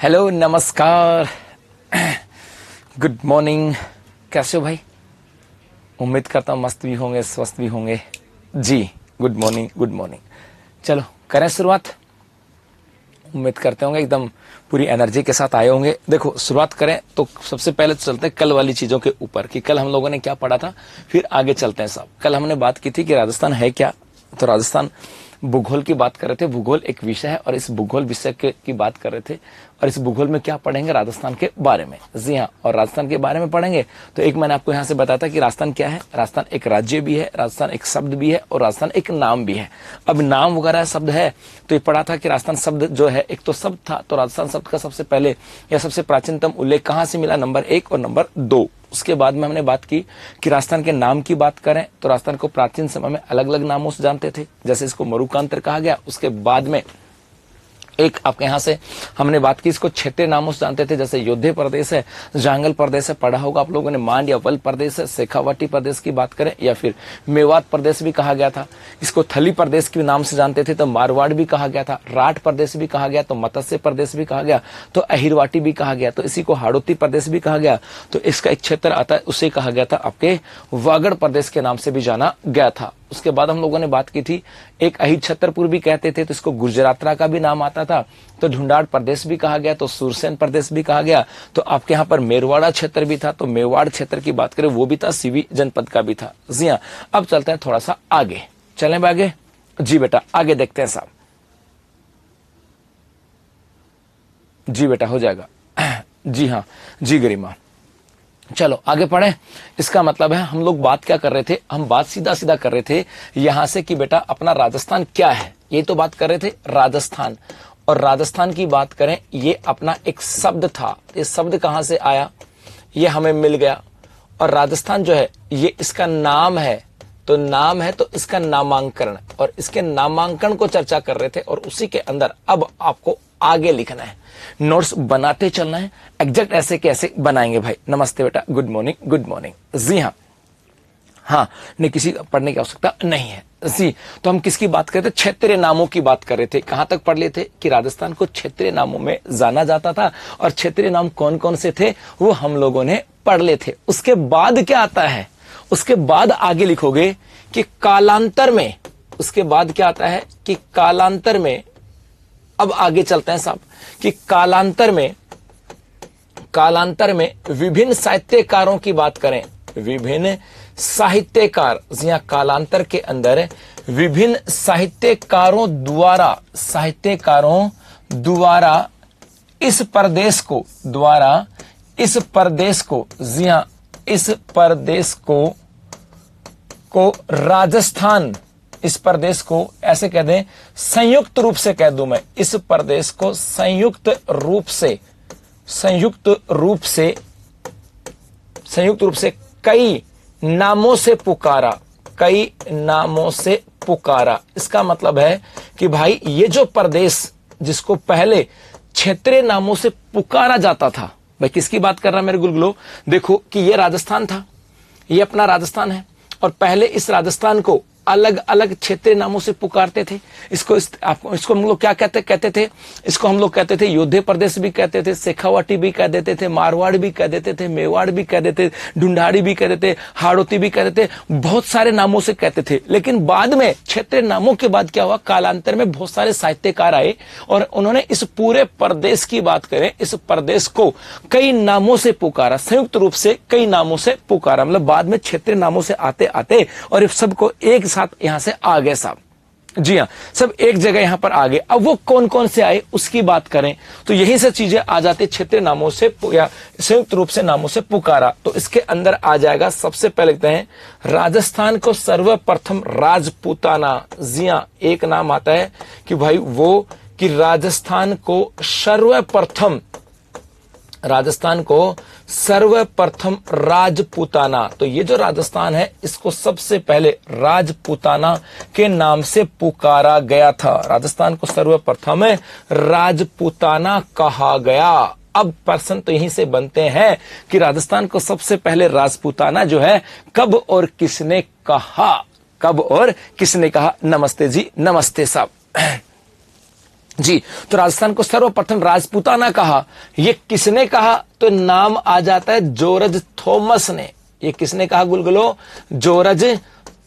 Hello, नमस्कार, good morning. कैसे हो भाई? उम्मीद करता हूँ मस्त भी होंगे, स्वस्थ भी होंगे जी। Good morning, good morning. चलो करें शुरुआत। उम्मीद करते होंगे एकदम पूरी एनर्जी के साथ आए होंगे। देखो, शुरुआत करें तो सबसे पहले चलते हैं कल वाली चीजों के ऊपर कि कल हम लोगों ने क्या पढ़ा था, फिर आगे चलते हैं साहब। कल हमने बात की थी कि राजस्थान है क्या। तो राजस्थान भूगोल की बात कर रहे थे। भूगोल एक विषय है और इस भूगोल विषय की बात कर रहे थे। और इस भूगोल में क्या पढ़ेंगे? राजस्थान के बारे में। जी हाँ, और राजस्थान के बारे में पढ़ेंगे तो एक मैंने आपको यहाँ से बताया था कि राजस्थान क्या है। राजस्थान एक राज्य भी है, राजस्थान एक शब्द भी है और राजस्थान एक नाम भी है। अब नाम वगैरह शब्द है तो ये पढ़ा था कि राजस्थान शब्द जो है एक तो शब्द था। तो राजस्थान शब्द का सबसे पहले या सबसे प्राचीनतम उल्लेख कहाँ से मिला? नंबर 1 और नंबर 2। उसके बाद में हमने बात की कि राजस्थान के नाम की बात करें तो राजस्थान को प्राचीन समय में अलग अलग नामों से जानते थे। जैसे इसको मरुकांतर कहा गया। उसके बाद में एक आपके यहाँ से हमने बात की, इसको क्षेत्रीय नामों से जानते थे। जैसे योद्धे प्रदेश है, जांगल प्रदेश है, पढ़ा होगा आप लोगों ने। मांड या वल प्रदेश है, शेखावाटी प्रदेश की बात करें या फिर मेवात प्रदेश भी कहा गया था। इसको थली प्रदेश के नाम से जानते थे तो मारवाड़ भी कहा गया था। राठ प्रदेश भी कहा गया तो मत्स्य प्रदेश भी कहा गया तो अहिरवाटी भी कहा गया। तो इसी को हाड़ौती प्रदेश भी कहा गया। तो इसका एक क्षेत्र आता है, उसे कहा गया था आपके वागड़ प्रदेश के नाम से भी जाना गया था। उसके बाद हम लोगों ने बात की थी एक अहिर छतरपुर भी कहते थे तो इसको गुजरातरा का भी नाम आता था। तो ढूंढाड़ प्रदेश भी कहा गया तो सुरसेन प्रदेश भी कहा गया। तो आपके यहाँ पर मेरवाड़ा क्षेत्र भी था तो मेवाड़ क्षेत्र की बात करें वो भी था, सीवी जनपद का भी था। जी हाँ, अब चलते हैं थोड़ा सा आगे। चलें आगे? जी बेटा, आगे देखते हैं साहब। जी बेटा, हो जाएगा। जी हाँ, जी गरिमा। चलो आगे पढ़े। इसका मतलब है हम लोग बात क्या कर रहे थे? हम बात सीधा सीधा कर रहे थे यहां से कि बेटा अपना राजस्थान क्या है, ये तो बात कर रहे थे राजस्थान। और राजस्थान की बात करें, ये अपना एक शब्द था। ये शब्द कहां से आया? ये हमें मिल गया। और राजस्थान जो है ये इसका नाम है। तो नाम है तो इसका नामांकन, और इसके नामांकन को चर्चा कर रहे थे। और उसी के अंदर अब आपको आगे लिखना है, नोट्स बनाते चलना है। एग्जैक्ट ऐसे कैसे बनाएंगे भाई? नमस्ते बेटा, गुड मॉर्निंग, गुड मॉर्निंग। जी हाँ, हाँ नहीं, किसी पढ़ने की आवश्यकता नहीं है जी। तो हम किसकी बात कर रहे थे? क्षेत्रीय नामों की बात कर रहे थे। कहां तक पढ़ लिए थे कि राजस्थान को क्षेत्रीय नामों में जाना जाता था। और क्षेत्रीय नाम कौन कौन से थे वो हम लोगों ने पढ़ लिए थे। उसके बाद क्या आता है? उसके बाद आगे लिखोगे कि कालांतर में, उसके बाद क्या आता है कि कालांतर में, अब आगे चलते हैं साहब, कि कालांतर में विभिन्न साहित्यकारों की बात करें। विभिन्न साहित्यकार, यहाँ कालांतर के अंदर विभिन्न साहित्यकारों द्वारा इस प्रदेश को जी हाँ, इस प्रदेश को राजस्थान, इस प्रदेश को ऐसे कह दें, संयुक्त रूप से कह दूं मैं, इस प्रदेश को संयुक्त रूप से कई नामों से पुकारा। इसका मतलब है कि भाई ये जो प्रदेश जिसको पहले क्षेत्रीय नामों से पुकारा जाता था, भाई किसकी बात कर रहा है मेरे गुलगुलो? देखो कि ये राजस्थान था, ये अपना राजस्थान है। और पहले इस राजस्थान को अलग अलग क्षेत्रीय नामों से पुकारते थे। इसको हम लोग क्या कहते थे? इसको हम लोग कहते थे योद्धे प्रदेश भी कहते थे, शेखावाटी भी कह देते थे, मारवाड़ भी कह देते थे, मेवाड़ भी कह देते, ढूंढाड़ी भी कह देते, हाड़ौती भी कह देते, बहुत सारे नामों से कहते थे। लेकिन बाद में क्षेत्रीय नामों के बाद क्या हुआ? कालांतर में बहुत सारे साहित्यकार आए और उन्होंने इस पूरे प्रदेश की बात करें, इस प्रदेश को कई नामों से पुकारा, संयुक्त रूप से कई नामों से पुकारा। मतलब बाद में क्षेत्रीय नामों से आते आते और इस सबको एक साथ यहां से आ गए साहब। जी हाँ, सब एक जगह यहां पर आ गए। अब वो कौन कौन से आए उसकी बात करें तो यही सब चीजें आ जाती, क्षेत्रीय नामों से या संयुक्त रूप से नामों से पुकारा। तो इसके अंदर आ जाएगा, सबसे पहले लिखते हैं राजस्थान को सर्वप्रथम राजपूताना। जी हाँ, एक नाम आता है कि भाई वो कि राजस्थान को सर्वप्रथम राजपूताना। तो ये जो राजस्थान है इसको सबसे पहले राजपूताना के नाम से पुकारा गया था। राजस्थान को सर्वप्रथम राजपूताना कहा गया। अब प्रश्न तो यहीं से बनते हैं कि राजस्थान को सबसे पहले राजपूताना जो है कब और किसने कहा? नमस्ते जी, नमस्ते साहब। जी। तो राजस्थान को सर्वप्रथम राजपूताना कहा, ये किसने कहा? तो नाम आ जाता है जॉर्ज थॉमस ने। ये किसने कहा गुलगुलो? जॉर्ज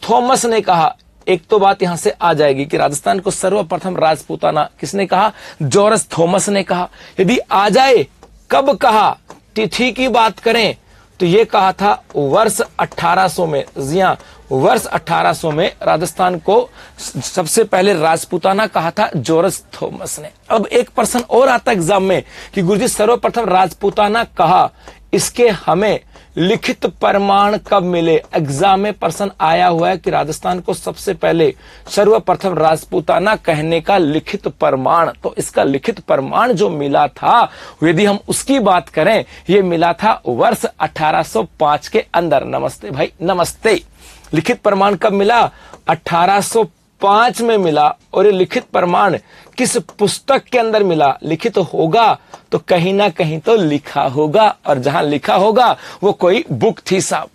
थॉमस ने कहा। एक तो बात यहां से आ जाएगी कि राजस्थान को सर्वप्रथम राजपूताना किसने कहा? जॉर्ज थॉमस ने कहा। यदि आ जाए कब कहा, तिथि की बात करें तो यह कहा था वर्ष 1800 में। जी हां, वर्ष 1800 में राजस्थान को सबसे पहले राजपूताना कहा था जॉर्ज थॉमस ने। अब एक प्रश्न और आता एग्जाम में कि गुरुजी सर्वप्रथम राजपूताना कहा, इसके हमें लिखित प्रमाण कब मिले? एग्जाम में प्रश्न आया हुआ है कि राजस्थान को सबसे पहले सर्वप्रथम राजपूताना कहने का लिखित प्रमाण। तो इसका लिखित प्रमाण जो मिला था, यदि हम उसकी बात करें, यह मिला था वर्ष 1805 के अंदर। नमस्ते भाई, नमस्ते। लिखित प्रमाण कब मिला? 1805 में मिला। और ये लिखित प्रमाण किस पुस्तक के अंदर मिला? लिखित होगा तो कहीं ना कहीं तो लिखा होगा, और जहां लिखा होगा वो कोई बुक थी साहब।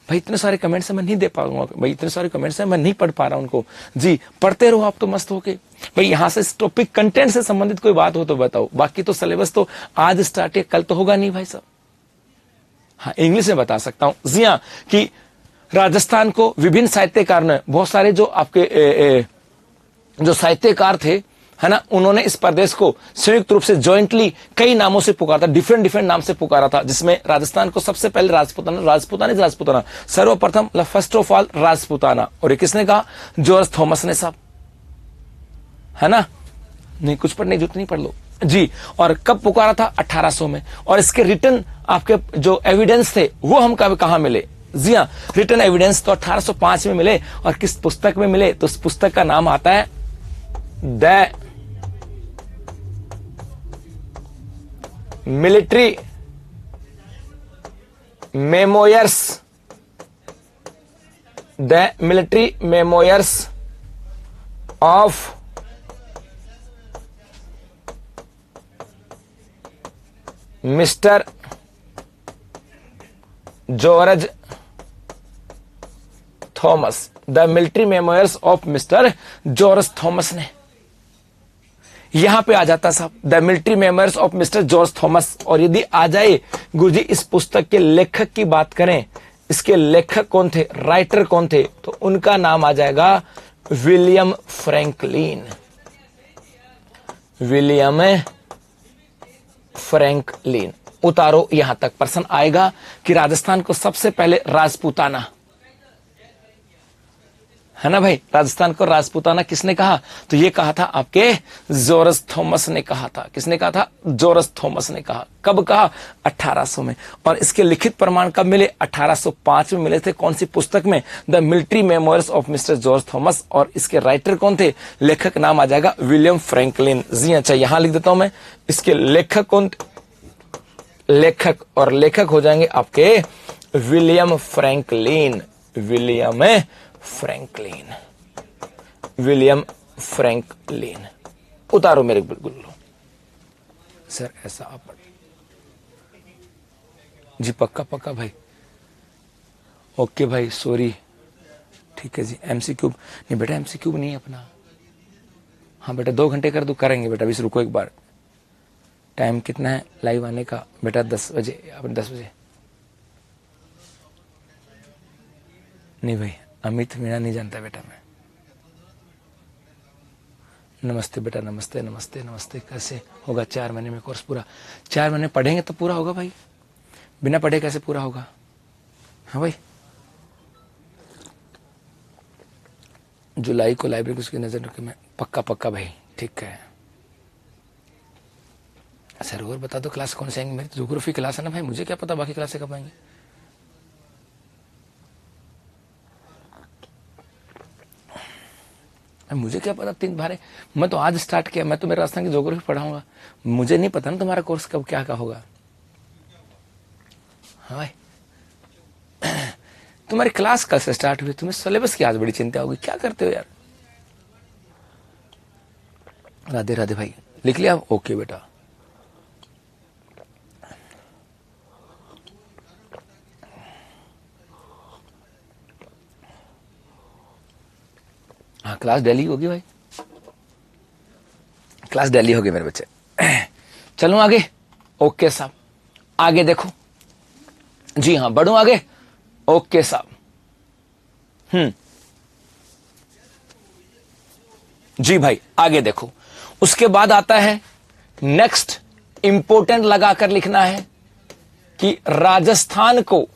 भाई इतने सारे कमेंट्स मैं नहीं दे पाऊंगा, भाई इतने सारे कमेंट्स हैं मैं नहीं पढ़ पा रहा उनको। जी पढ़ते रहो आप तो मस्त होके। भाई यहां से इस टॉपिक कंटेंट से संबंधित कोई बात हो तो बताओ, बाकी तो सिलेबस तो आज स्टार्ट है, कल तो होगा नहीं भाई साहब। हाँ इंग्लिश में बता सकता हूं जी हाँ, कि राजस्थान को विभिन्न साहित्यकार ने, बहुत सारे जो आपके जो साहित्यकार थे है ना, उन्होंने इस प्रदेश को संयुक्त रूप से जॉइंटली कई नामों से पुकारा था, डिफरेंट नाम से पुकारा था, जिसमें राजस्थान को सबसे पहले राजपूताना सर्वप्रथम फर्स्ट ऑफ ऑल राजपूताना। और ये किसने कहा? जॉर्ज थॉमस ने साहब, है ना। नहीं कुछ पर नहीं, जरूरत नहीं, पढ़ लो जी। और कब पुकारा था? 1800 में। और इसके रिटर्न आपके जो एविडेंस थे वो हम कहां मिले? जी हाँ, रिटर्न एविडेंस तो 1805 में मिले। और किस पुस्तक में मिले? तो उस पुस्तक का नाम आता है the military memoirs, the military memoirs of mister George Thomas. The military memoirs of mister George Thomas ने, यहां पे आ जाता साहब the military memoirs of mister George Thomas. और यदि आ जाए गुरुजी इस पुस्तक के लेखक की बात करें, इसके लेखक कौन थे, राइटर कौन थे, तो उनका नाम आ जाएगा विलियम फ्रैंकलिन। William Franklin. उतारो यहां तक। प्रश्न आएगा कि राजस्थान को सबसे पहले राजपूताना, है ना भाई, राजस्थान को राजपूताना किसने कहा? तो ये कहा था आपके जॉर्ज थॉमस ने कहा था। किसने कहा था? जॉर्ज थॉमस ने कहा। कब कहा? 1800 में। और इसके लिखित प्रमाण कब मिले? 1805 में मिले थे। कौन सी पुस्तक में? The military memoirs of mister George Thomas. और इसके राइटर कौन थे? लेखक नाम आ जाएगा विलियम फ्रैंकलिन। जी अच्छा, यहां लिख देता हूं मैं। इसके लेखक कौन? लेखक, और लेखक हो जाएंगे आपके William Franklin. William Franklin, William Franklin. उतारो मेरे बिल्कुल सर, ऐसा आप जी। पक्का पक्का भाई, ओके भाई, सॉरी, ठीक है जी। एमसीक्यू नहीं बेटा, एमसीक्यू नहीं है अपना। हाँ बेटा 2 घंटे कर दो, करेंगे बेटा। अभी रुको एक बार। टाइम कितना है लाइव आने का बेटा? 10 बजे। अपन 10 बजे नहीं भाई, अमित मीणा नहीं जानता बेटा मैं। नमस्ते बेटा, नमस्ते नमस्ते नमस्ते। कैसे होगा 4 महीने में कोर्स पूरा? 4 महीने पढ़ेंगे तो पूरा होगा भाई, बिना पढ़े कैसे पूरा होगा? हाँ भाई, जुलाई को लाइब्रेरी उसकी नजर रखे मैं। पक्का पक्का भाई, ठीक है सर। और बता दो क्लास कौन से आएंगे? मेरी ज्योग्राफी क्लास है ना भाई, मुझे क्या पता बाकी क्लास से कब आएंगे। मुझे क्या पता 3 बारे, मैं तो आज स्टार्ट किया। मैं तो मेरे राजस्थान की ज्योग्राफी पढ़ाऊंगा, मुझे नहीं पता ना तुम्हारा कोर्स कब क्या का होगा। हाँ भाई तुम्हारी क्लास कल से स्टार्ट हुई, तुम्हें सिलेबस की आज बड़ी चिंता होगी। क्या करते हो यार? राधे राधे भाई, लिख लिया? ओके बेटा। हाँ क्लास डेली होगी भाई। क्लास दिल्ली हो गई मेरे बच्चे। चलूं आगे? ओके साहब, आगे देखो। जी हां, बढ़ूं आगे? ओके साहब। जी भाई, आगे देखो। उसके बाद आता है नेक्स्ट, इंपोर्टेंट लगाकर लिखना है कि राजस्थान को,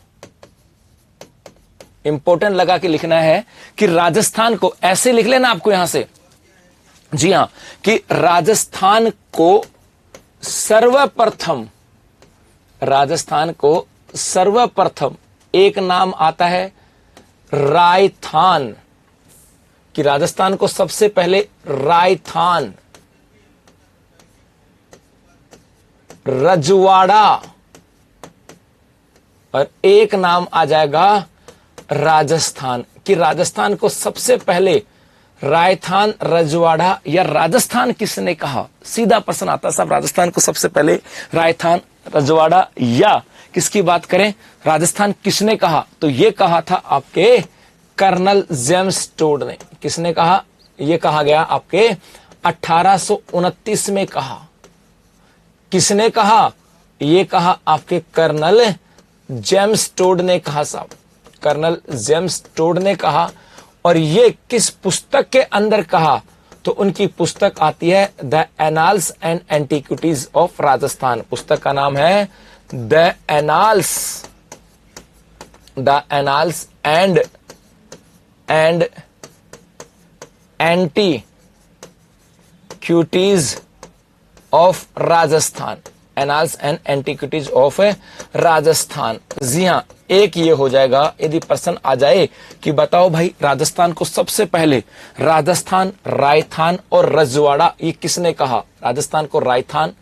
इंपोर्टेंट लगा के लिखना है कि राजस्थान को, ऐसे लिख लेना आपको यहां से। जी हां, कि राजस्थान को सर्वप्रथम, राजस्थान को सर्वप्रथम एक नाम आता है रायथान, कि राजस्थान को सबसे पहले रायथान, रजवाड़ा, और एक नाम आ जाएगा राजस्थान, कि राजस्थान को सबसे पहले रायथान, रजवाड़ा या राजस्थान किसने कहा? सीधा प्रश्न आता है साहब, राजस्थान को सबसे पहले रायथान, रजवाड़ा या किसकी बात करें, राजस्थान किसने कहा? तो ये कहा था आपके कर्नल जेम्स टोड ने। किसने कहा? यह कहा गया आपके 1829 में कहा। किसने कहा? यह कहा आपके कर्नल जेम्स टोड ने कहा साहब, कर्नल जेम्स टोड ने कहा। और ये किस पुस्तक के अंदर कहा? तो उनकी पुस्तक आती है the annals and antiquities of Rajasthan. पुस्तक का नाम है the annals, the annals and antiquities of Rajasthan, annals and antiquities of Rajasthan. जी हां, एक ये हो जाएगा। यदि प्रश्न आ जाए कि बताओ भाई राजस्थान को सबसे पहले राजस्थान, रायथान और रजवाड़ा ये किसने कहा? राजस्थान को रायथान,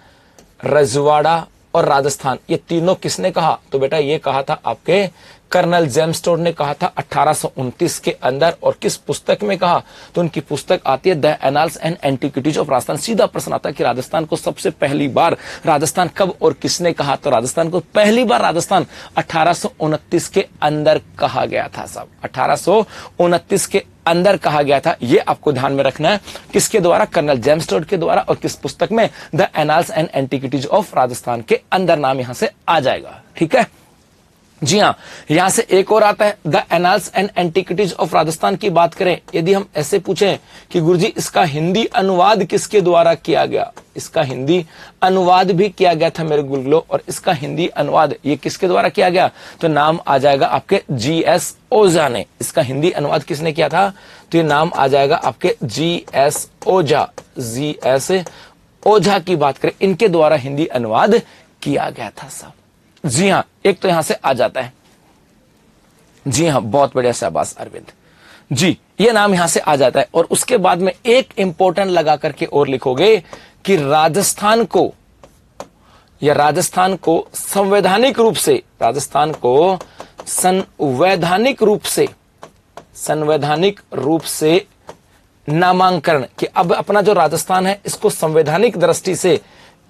रजवाड़ा और राजस्थान ये तीनों किसने कहा? तो बेटा ये कहा था आपके कर्नल जेम्स टोड ने कहा था 1829 के अंदर। और किस पुस्तक में कहा? तो उनकी पुस्तक आती है the annals and antiquities of Rajasthan. सीधा प्रश्न आता है कि राजस्थान को सबसे पहली बार राजस्थान कब और किसने कहा? तो राजस्थान को पहली बार राजस्थान 1829 के अंदर कहा गया था साहब, 1829 के अंदर कहा गया था। यह आपको ध्यान में रखना है। किसके द्वारा? कर्नल जेम्स टोड के द्वारा। और किस पुस्तक में? The annals and antiquities of Rajasthan के अंदर नाम यहां से आ जाएगा। ठीक है जी हां, यहां से एक और आता है the annals and antiquities of Rajasthan की बात करें। यदि हम ऐसे पूछें कि गुरुजी इसका हिंदी अनुवाद किसके द्वारा किया गया? इसका हिंदी अनुवाद भी किया गया था मेरे गुलगुलो। और इसका हिंदी अनुवाद ये किसके द्वारा किया गया? तो नाम आ जाएगा आपके जीएस ओझा ने। इसका हिंदी अनुवाद किसने किया था? तो ये नाम आ जाएगा आपके जीएस ओझा। जीएस ओझा की बात करें, इनके द्वारा हिंदी अनुवाद किया गया था साहब। जी हां, एक तो यहां से आ जाता है। जी हां, बहुत बढ़िया शाबाश अरविंद जी, ये नाम यहां से आ जाता है। और उसके बाद में एक इंपॉर्टेंट लगा करके और लिखोगे कि राजस्थान को, या राजस्थान को संवैधानिक रूप से, राजस्थान को संवैधानिक रूप से, संवैधानिक रूप से नामांकन, कि अब अपना जो राजस्थान है इसको संवैधानिक दृष्टि से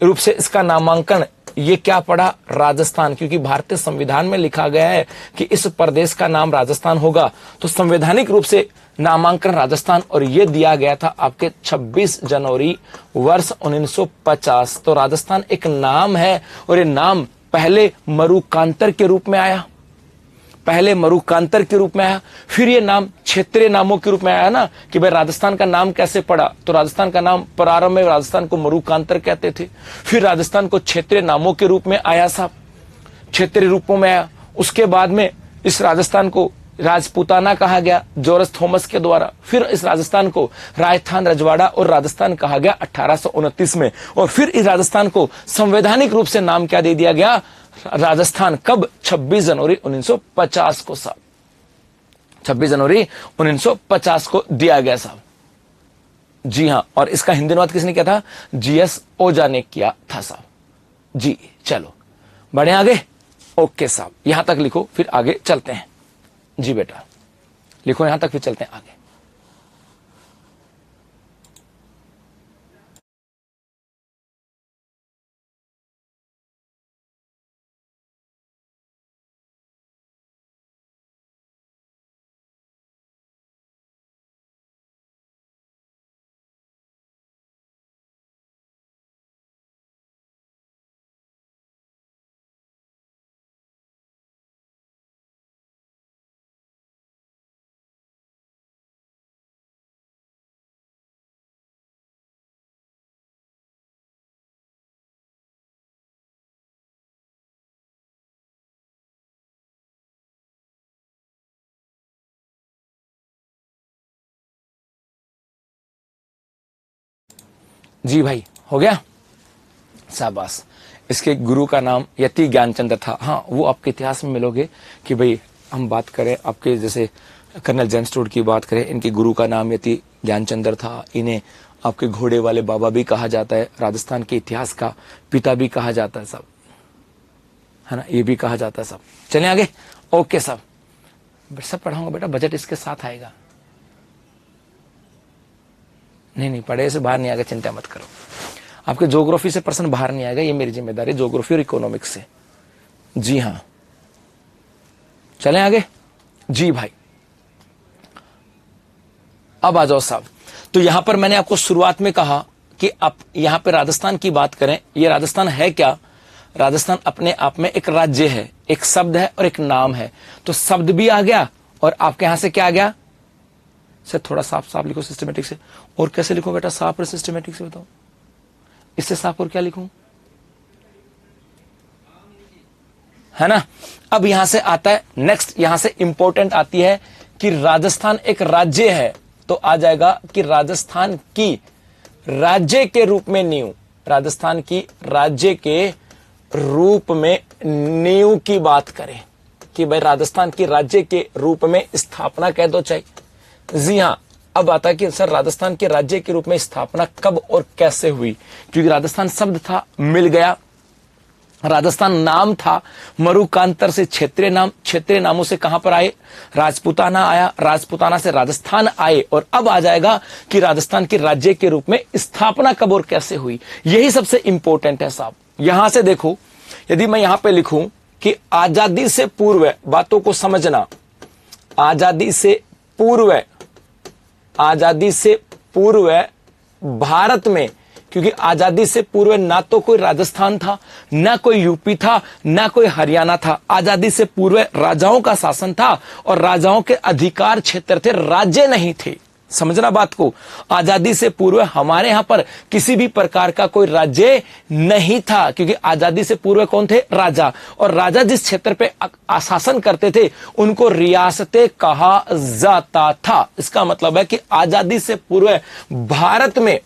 रूप से इसका नामांकन, ये क्या पड़ा? राजस्थान। क्योंकि भारतीय संविधान में लिखा गया है कि इस प्रदेश का नाम राजस्थान होगा। तो संवैधानिक रूप से नामांकन राजस्थान, और ये दिया गया था आपके 26 जनवरी वर्ष 1950। तो राजस्थान एक नाम है, और ये नाम पहले मरुकांतर के रूप में आया, पहले मरुकांतर के रूप में आया, फिर ये नाम क्षेत्रीय नामों के रूप में आया ना, कि भाई राजस्थान का नाम कैसे पड़ा? तो राजस्थान का नाम प्रारंभ में राजस्थान को मरुकांतर कहते थे, फिर राजस्थान को क्षेत्रीय नामों के रूप में आया साहब, क्षेत्रीय रूपों में आया। उसके बाद में इस राजस्थान को राजपूताना कहा गया जॉर्ज थॉमस के द्वारा। फिर इस राजस्थान को राजस्थान, रजवाड़ा और राजस्थान कहा गया 1829 में। और फिर इस राजस्थान को संवैधानिक रूप से नाम क्या दे दिया गया? राजस्थान। कब? 26 जनवरी 1950 को साहब, 26 जनवरी 1950 को दिया गया साहब। जी हां, और इसका हिंदी अनुवाद किसने किया था? जीएस ओझा ने किया था साहब। जी चलो बढ़े आगे। ओके साहब, यहां तक लिखो, फिर आगे चलते हैं। जी बेटा लिखो यहां तक, फिर चलते हैं आगे। जी भाई, हो गया, शाबाश। इसके गुरु का नाम यति ज्ञानचंद्र था। हाँ, वो आपके इतिहास में मिलोगे कि भाई हम बात करें आपके जैसे कर्नल जेम्स टोड की बात करें, इनके गुरु का नाम यति ज्ञानचंद्र था। इन्हें आपके घोड़े वाले बाबा भी कहा जाता है, राजस्थान के इतिहास का पिता भी कहा जाता है सब, है ना, ये भी कहा जाता है सब। चलें आगे। ओके सब, सब पढ़ाऊंगा बेटा, बजट इसके साथ आएगा। नहीं, पढ़े से बाहर नहीं आएगा, चिंता मत करो। आपके ज्योग्राफी से पर्सन बाहर नहीं आएगा, ये मेरी जिम्मेदारी, ज्योग्राफी और इकोनॉमिक्स से। जी हाँ, चलें आगे। जी भाई, अब आ जाओ साहब। तो यहां पर मैंने आपको शुरुआत में कहा कि आप यहां पे राजस्थान की बात करें, ये राजस्थान है क्या? राजस्थान अपने आप में एक राज्य है, एक शब्द है और एक नाम है। तो शब्द भी आ गया और आपके यहां से क्या आ गया? सर थोड़ा साफ साफ लिखो सिस्टमेटिक से। और कैसे लिखो बेटा साफ और सिस्टमेटिक से, बताओ इससे साफ और क्या लिखूं, है ना? अब यहां से आता है नेक्स्ट, यहां से इंपॉर्टेंट आती है कि राजस्थान एक राज्य है। तो आ जाएगा कि राजस्थान की राज्य के रूप में नींव, राजस्थान की राज्य के रूप में नींव की बात करें कि भाई राजस्थान की राज्य के रूप में स्थापना कह दो चाहे। जी हां, अब आता है कि सर राजस्थान के राज्य के रूप में स्थापना कब और कैसे हुई? क्योंकि राजस्थान शब्द था, मिल गया। राजस्थान नाम था, मरुकांतर से क्षेत्रीय नाम, क्षेत्रीय नामों से कहां पर आए? राजपूताना आया, राजपूताना से राजस्थान आए। और अब आ जाएगा कि राजस्थान के राज्य के रूप में स्थापना कब और कैसे हुई। यही सबसे इंपॉर्टेंट है साहब। यहां से देखो, यदि मैं यहां पे लिखूं कि आजादी से पूर्व, बातों को समझना, आजादी से पूर्व, आजादी से पूर्व भारत में, क्योंकि आजादी से पूर्व ना तो कोई राजस्थान था, ना कोई यूपी था, ना कोई हरियाणा था। आजादी से पूर्व राजाओं का शासन था और राजाओं के अधिकार क्षेत्र थे, राज्य नहीं थे। समझना बात को। आजादी से पूर्व हमारे यहां पर किसी भी प्रकार का कोई राज्य नहीं था, क्योंकि आजादी से पूर्व कौन थे? राजा। और राजा जिस क्षेत्र पे शासन करते थे उनको रियासतें कहा जाता था। इसका मतलब है कि आजादी से पूर्व भारत में,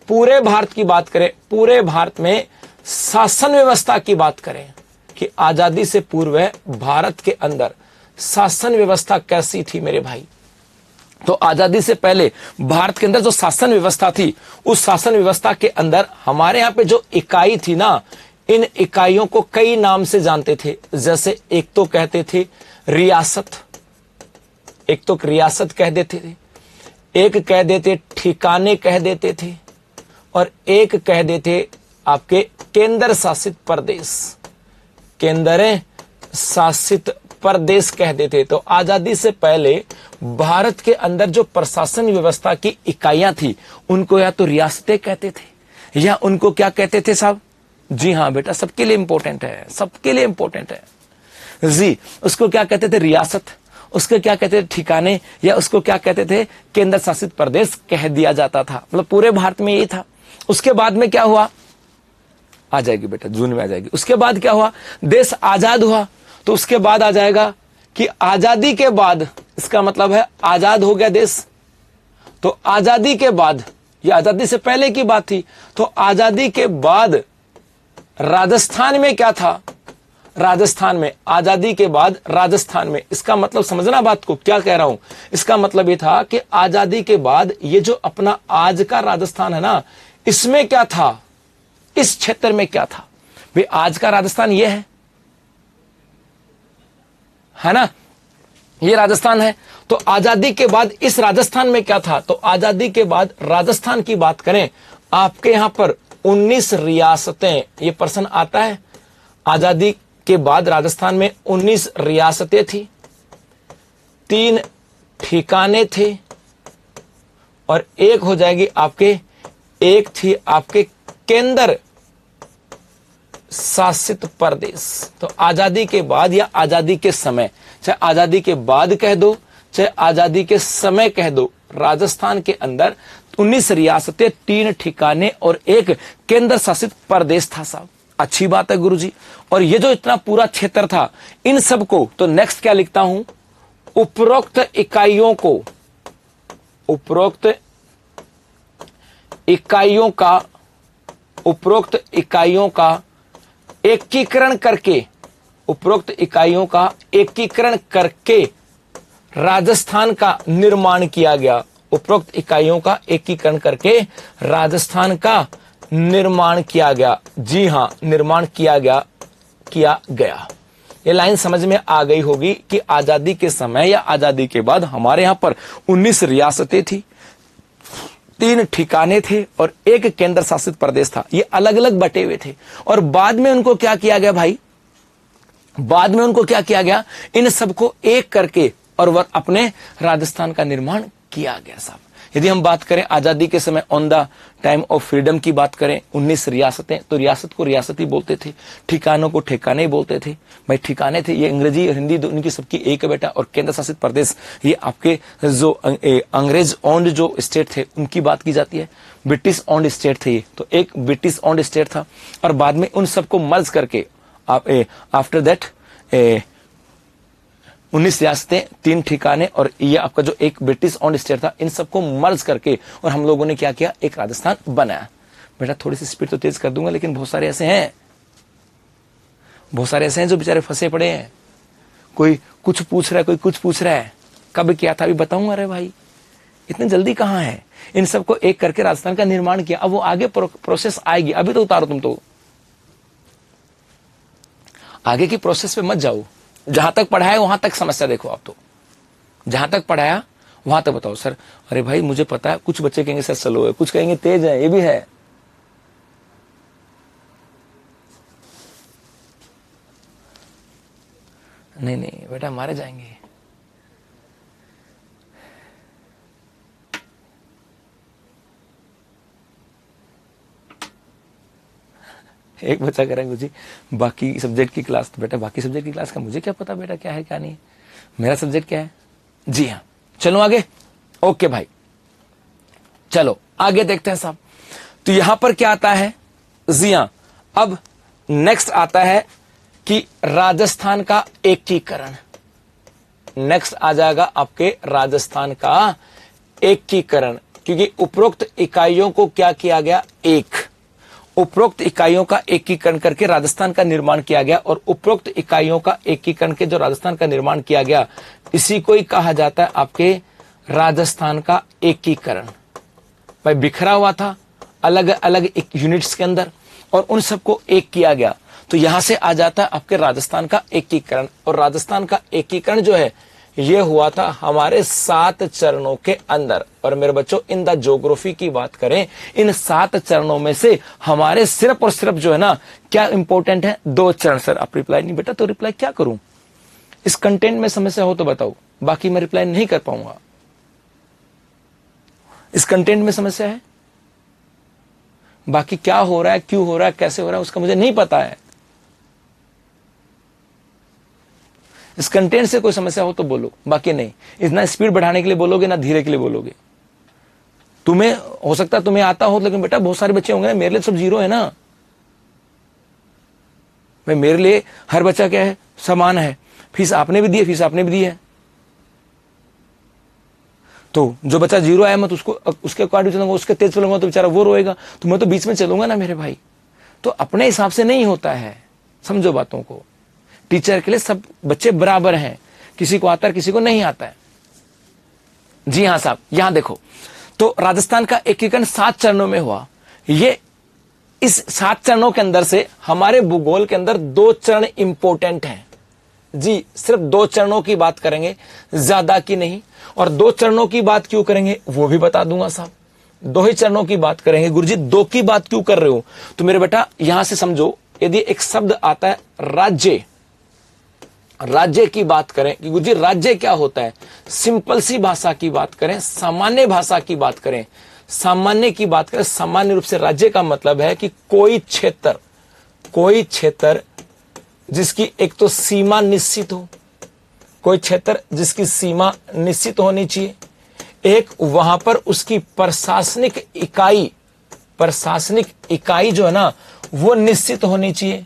पूरे भारत की बात करें, पूरे भारत में शासन व्यवस्था की बात करें कि आजादी से पूर्व भारत के अंदर शासन व्यवस्था कैसी थी मेरे भाई। तो आजादी से पहले भारत के अंदर जो शासन व्यवस्था थी, उस शासन व्यवस्था के अंदर हमारे यहां पे जो इकाई थी ना, इन इकाइयों को कई नाम से जानते थे। जैसे एक तो कहते थे रियासत, एक तो रियासत कह देते थे, एक कह देते ठिकाने कह देते थे, और एक कह देते आपके केंद्र शासित प्रदेश, केंद्र शासित प्रदेश कह देते। तो आजादी से पहले भारत के अंदर जो प्रशासन व्यवस्था की इकाइयां थी उनको या तो रियासतें कहते थे या उनको क्या कहते थे साहब? जी हां बेटा, सबके लिए इंपॉर्टेंट है, सबके लिए इंपॉर्टेंट है जी। उसको क्या कहते थे? रियासत। उसको क्या कहते थे? ठिकाने। या उसको क्या कहते थे? केंद्र शासित प्रदेश कह दिया जाता था। मतलब पूरे भारत में यही था। उसके बाद में क्या हुआ? आ जाएगी बेटा, जून में आ जाएगी। उसके बाद क्या हुआ? देश आजाद हुआ। तो उसके बाद आ जाएगा कि आजादी के बाद, इसका मतलब है आजाद हो गया देश। तो आजादी के बाद, ये आजादी से पहले की बात थी, तो आजादी के बाद राजस्थान में क्या था? राजस्थान में, आजादी के बाद राजस्थान में, इसका मतलब समझना बात को, क्या कह रहा हूं? इसका मतलब ये था कि आजादी के बाद ये जो अपना आज का राजस्थान है ना, इसमें क्या था? इस क्षेत्र में क्या था भाई? आज का राजस्थान ये है ना, ये राजस्थान है। तो आजादी के बाद इस राजस्थान में क्या था? तो आजादी के बाद राजस्थान की बात करें, आपके यहां पर 19 रियासतें, ये प्रश्न आता है। आजादी के बाद राजस्थान में 19 रियासतें थी, 3 ठिकाने थे, और एक हो जाएगी आपके, एक थी आपके केंद्र शासित प्रदेश। तो आजादी के बाद या आजादी के समय, चाहे आजादी के बाद कह दो चाहे आजादी के समय कह दो, राजस्थान के अंदर 19 रियासतें, 3 ठिकाने और एक केंद्र शासित प्रदेश था साहब। अच्छी बात है गुरुजी। और ये जो इतना पूरा क्षेत्र था, इन सब को, तो नेक्स्ट क्या लिखता हूं? उपरोक्त इकाइयों को, उपरोक्त इकाइयों का एकीकरण करके राजस्थान का निर्माण किया गया। उपरोक्त इकाइयों का एकीकरण करके राजस्थान का निर्माण किया गया। जी हां, निर्माण किया गया। ये लाइन समझ में आ गई होगी कि आजादी के समय या आजादी के बाद हमारे यहां पर 19 रियासतें थी, 3 ठिकाने थे और 1 केंद्र शासित प्रदेश था। ये अलग अलग बटे हुए थे और बाद में उनको क्या किया गया भाई, इन सबको एक करके और वह अपने राजस्थान का निर्माण किया गया साहब। यदि हम बात करें आजादी के समय on the time of freedom की बात करें, 19 रियासतें, तो रियासत को रियासत ही बोलते थे, ठिकानों को ठिकाने ही बोलते थे। भाई ठिकाने थे ये अंग्रेजी और हिंदी उनकी सबकी एक है बेटा। और केंद्र शासित प्रदेश ये आपके जो अंग्रेज ओन्ड जो स्टेट थे उनकी बात की जाती है। ब्रिटिश ओन्ड स्टेट थे ये, तो एक ब्रिटिश ओन्ड स्टेट था और बाद में उन सबको मर्ज करके आफ्टर दैट 19 रियासतें, 3 ठिकाने और ये आपका जो एक ब्रिटिश ओन्ड स्टेट था, इन सबको मर्ज करके और हम लोगों ने क्या किया, एक राजस्थान बनाया। बेटा थोड़ी सी स्पीड तो तेज कर दूंगा, लेकिन बहुत सारे ऐसे हैं जो बेचारे फंसे पड़े हैं। कोई कुछ पूछ रहा है, कोई कुछ पूछ रहा है, कब किया था अभी बताऊंगा। अरे भाई इतनी जल्दी कहां है। इन सबको एक करके राजस्थान का निर्माण किया। अब वो आगे प्रोसेस आएगी, अभी तो उतारो तुम तो, आगे की प्रोसेस पे मत जाओ। जहां तक पढ़ाया वहां तक समस्या देखो आप तो, जहां तक पढ़ाया वहां तक बताओ। सर अरे भाई मुझे पता है, कुछ बच्चे कहेंगे सर स्लो है, कुछ कहेंगे तेज है, ये भी है। नहीं बेटा मारे जाएंगे। एक बच्चा कह रहा है जी बाकी सब्जेक्ट की क्लास। तो बेटा बाकी सब्जेक्ट की क्लास का मुझे क्या पता बेटा क्या है क्या नहीं, मेरा सब्जेक्ट क्या है। जी हाँ चलो आगे। ओके भाई चलो आगे देखते हैं साहब। तो यहां पर क्या आता है, जी हाँ, अब नेक्स्ट आता है कि राजस्थान का एकीकरण। नेक्स्ट आ जाएगा आपके राजस्थान का एकीकरण, क्योंकि उपरोक्त इकाइयों को क्या किया गया, उपरोक्त इकाइयों का एकीकरण करके राजस्थान का निर्माण किया गया। और उपरोक्त इकाइयों का एकीकरण के जो राजस्थान का निर्माण किया गया, इसी को ही कहा जाता है आपके राजस्थान का एकीकरण। भाई बिखरा हुआ था अलग अलग यूनिट्स के अंदर और उन सबको एक किया गया, तो यहां से आ जाता है आपके राजस्थान का एकीकरण। और राजस्थान का एकीकरण जो है ये हुआ था हमारे 7 चरणों के अंदर। और मेरे बच्चों इन द ज्योग्राफी की बात करें, इन 7 चरणों में से हमारे सिर्फ और सिर्फ जो है ना क्या इंपॉर्टेंट है, 2 चरण। सर आप रिप्लाई नहीं, बेटा तो रिप्लाई क्या करूं, इस कंटेंट में समस्या हो तो बताओ, बाकी मैं रिप्लाई नहीं कर पाऊंगा। इस कंटेंट में समस्या है, बाकी क्या हो रहा है, क्यों हो रहा है, कैसे हो रहा है, उसका मुझे नहीं पता है। इस कंटेंट से कोई समस्या हो तो बोलो, बाकी नहीं। इतना स्पीड बढ़ाने के लिए बोलोगे ना धीरे के लिए बोलोगे। तुम्हें हो सकता है तुम्हें आता हो, लेकिन बेटा बहुत सारे बच्चे होंगे ना, मेरे लिए सब जीरो है ना भाई। मेरे लिए हर बच्चा क्या है, समान है। फीस आपने भी दी है, फीस आपने भी दी है, तो जो बच्चा जीरो आया मैं तो उसके अकॉर्डिंग चलूंगा, उसके तेज चलूंगा तो बेचारा वो रोएगा, तो मैं तो बीच में चलूंगा ना मेरे भाई। तो अपने हिसाब से नहीं होता है, समझो बातों को। टीचर के लिए सब बच्चे बराबर हैं, किसी को आता है किसी को नहीं आता है। जी हां साहब, यहां देखो तो राजस्थान का एकीकरण 7 चरणों में हुआ। ये इस 7 चरणों के अंदर से हमारे भूगोल के अंदर 2 चरण इंपॉर्टेंट हैं। जी सिर्फ 2 चरणों की बात करेंगे, ज्यादा की नहीं। और 2 चरणों की बात क्यों करेंगे वो भी बता दूंगा साहब। 2 ही चरणों की बात करेंगे। गुरुजी 2 की बात क्यों कर रहे हो, तो मेरे बेटा यहां से समझो, यदि एक शब्द आता है राज्य, राज्य की बात करें कि गुरुजी राज्य क्या होता है, सिंपल सी भाषा की बात करें, सामान्य भाषा की बात करें, सामान्य की बात करें, सामान्य रूप से राज्य का मतलब है कि कोई क्षेत्र जिसकी एक तो सीमा निश्चित हो, कोई क्षेत्र जिसकी सीमा निश्चित होनी चाहिए, एक वहां पर उसकी प्रशासनिक इकाई जो है ना वो निश्चित होनी चाहिए।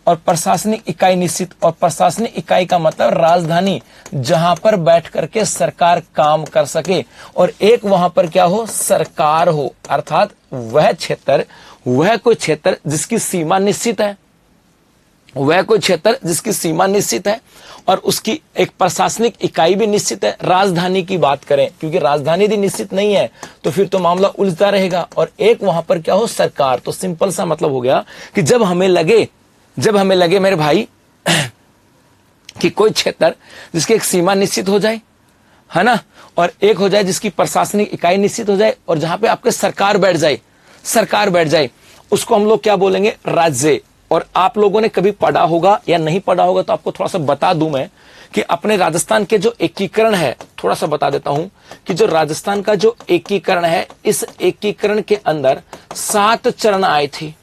और प्रशासनिक इकाई निश्चित, और प्रशासनिक इकाई का मतलब राजधानी, जहां पर बैठ करके सरकार काम कर सके। और एक वहां पर क्या हो, सरकार हो, अर्थात वह क्षेत्र, वह कोई क्षेत्र जिसकी सीमा निश्चित है, वह कोई क्षेत्र जिसकी सीमा निश्चित है और उसकी एक प्रशासनिक इकाई भी निश्चित है। राजधानी की बात करें, क्योंकि राजधानी यदि निश्चित नहीं है तो फिर तो मामला उलझता रहेगा। और एक वहां पर क्या हो, सरकार। तो सिंपल सा मतलब हो गया कि जब हमें लगे मेरे भाई कि कोई क्षेत्र जिसकी एक सीमा निश्चित हो जाए, है ना, और एक हो जाए जिसकी प्रशासनिक इकाई निश्चित हो जाए और जहां पे आपके सरकार बैठ जाए, उसको हम लोग क्या बोलेंगे, राज्य। और आप लोगों ने कभी पढ़ा होगा या नहीं पढ़ा होगा तो आपको थोड़ा सा बता दूं मैं कि अपने राजस्थान के जो एकीकरण है, थोड़ा सा बता देता हूं कि जो राजस्थान का जो एकीकरण है, इस एकीकरण के अंदर 7 चरण आए थे।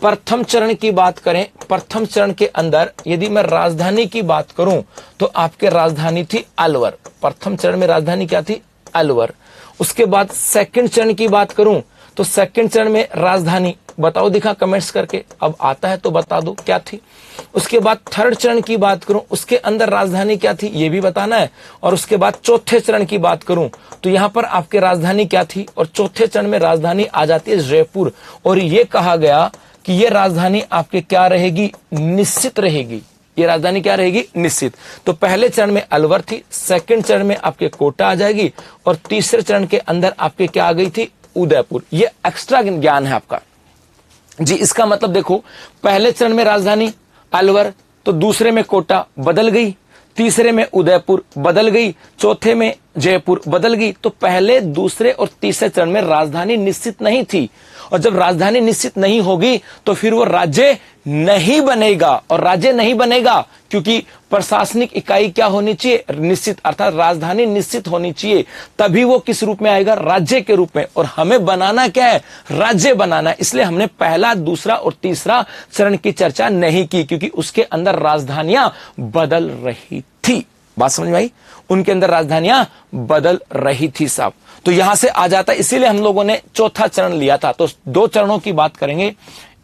प्रथम चरण की बात करें, प्रथम चरण के अंदर यदि मैं राजधानी की बात करूं तो आपके राजधानी थी अलवर। प्रथम चरण में राजधानी क्या थी, अलवर। उसके बाद सेकंड चरण की बात करूं तो सेकंड चरण में राजधानी, बताओ दिखा कमेंट्स करके, अब आता है तो बता दो क्या थी। उसके बाद थर्ड चरण की बात करूं, उसके अंदर राजधानी क्या थी ये भी बताना है। और उसके बाद चौथे चरण की बात करूं तो यहां पर आपके राजधानी क्या थी, और चौथे चरण में राजधानी आ जाती है जयपुर। और ये कहा गया कि ये राजधानी आपके क्या रहेगी, निश्चित रहेगी। ये राजधानी क्या रहेगी, निश्चित। तो पहले चरण में अलवर थी, सेकंड चरण में आपके कोटा आ जाएगी और तीसरे चरण के अंदर आपके क्या आ गई थी, उदयपुर। ये एक्स्ट्रा ज्ञान है आपका जी। इसका मतलब देखो, पहले चरण में राजधानी अलवर, तो दूसरे में कोटा बदल गई, तीसरे में उदयपुर बदल गई, चौथे में जयपुर बदल गई। तो पहले, दूसरे और तीसरे चरण में राजधानी निश्चित नहीं थी। और जब राजधानी निश्चित नहीं होगी तो फिर वो राज्य नहीं बनेगा। और राज्य नहीं बनेगा क्योंकि प्रशासनिक इकाई क्या होनी चाहिए, निश्चित, अर्थात राजधानी निश्चित होनी चाहिए। तभी वो किस रूप में आएगा, राज्य के रूप में। और हमें बनाना क्या है, राज्य बनाना। इसलिए हमने पहला, दूसरा और तीसरा चरण की चर्चा नहीं की, क्योंकि उसके अंदर राजधानियां बदल रही थी। बात समझ में आई, उनके अंदर राजधानियां बदल रही थी साहब। तो यहां से आ जाता, इसीलिए हम लोगों ने चौथा चरण लिया था। तो 2 चरणों की बात करेंगे।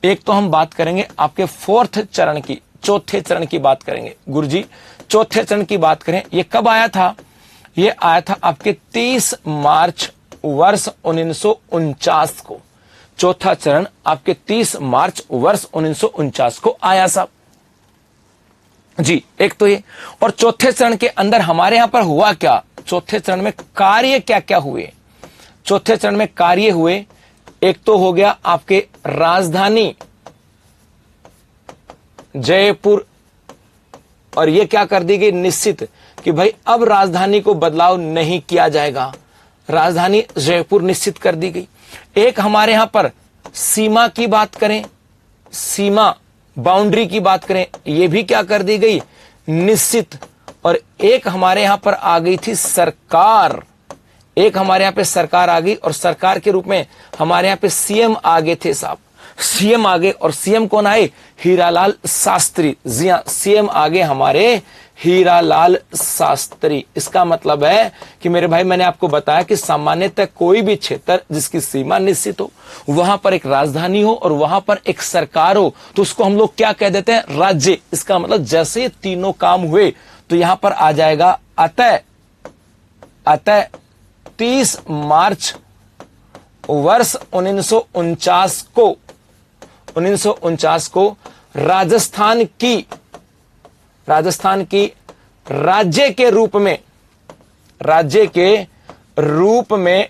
एक तो हम बात करेंगे आपके फोर्थ चरण की, चौथे चरण की बात करेंगे। गुरुजी चौथे चरण की बात करें, ये कब आया था, ये आया था आपके 30 मार्च वर्ष 1949 को। चौथा चरण आपके 30 मार्च वर्ष 1949 को आया साहब जी। एक तो ये, और चौथे चरण के अंदर हमारे यहां पर हुआ क्या, चौथे चरण में कार्य क्या क्या हुए। चौथे चरण में कार्य हुए, एक तो हो गया आपके राजधानी जयपुर, और ये क्या कर दी गई, निश्चित कि भाई अब राजधानी को बदलाव नहीं किया जाएगा, राजधानी जयपुर निश्चित कर दी गई। एक हमारे यहां पर सीमा की बात करें, सीमा बाउंड्री की बात करें, ये भी क्या कर दी गई, निश्चित। और एक हमारे यहां पर आ गई थी सरकार, एक हमारे यहां पे सरकार आ गई, और सरकार के रूप में हमारे यहां पे सीएम आ गए थे साहब। सीएम आ गए, और सीएम कौन आए, हीरालाल शास्त्री। जी हां, सीएम आ गए हमारे हीरालाल शास्त्री। इसका मतलब है कि मेरे भाई, मैंने आपको बताया कि सामान्यतः कोई भी क्षेत्र जिसकी सीमा निश्चित हो, वहां पर एक राजधानी हो और वहां पर एक सरकार हो, तो उसको हम लोग क्या कह देते हैं, राज्य। इसका मतलब जैसे ये तीनों काम हुए तो यहां पर आ जाएगा अतः 30 मार्च वर्ष 1949 को राजस्थान की राज्य के रूप में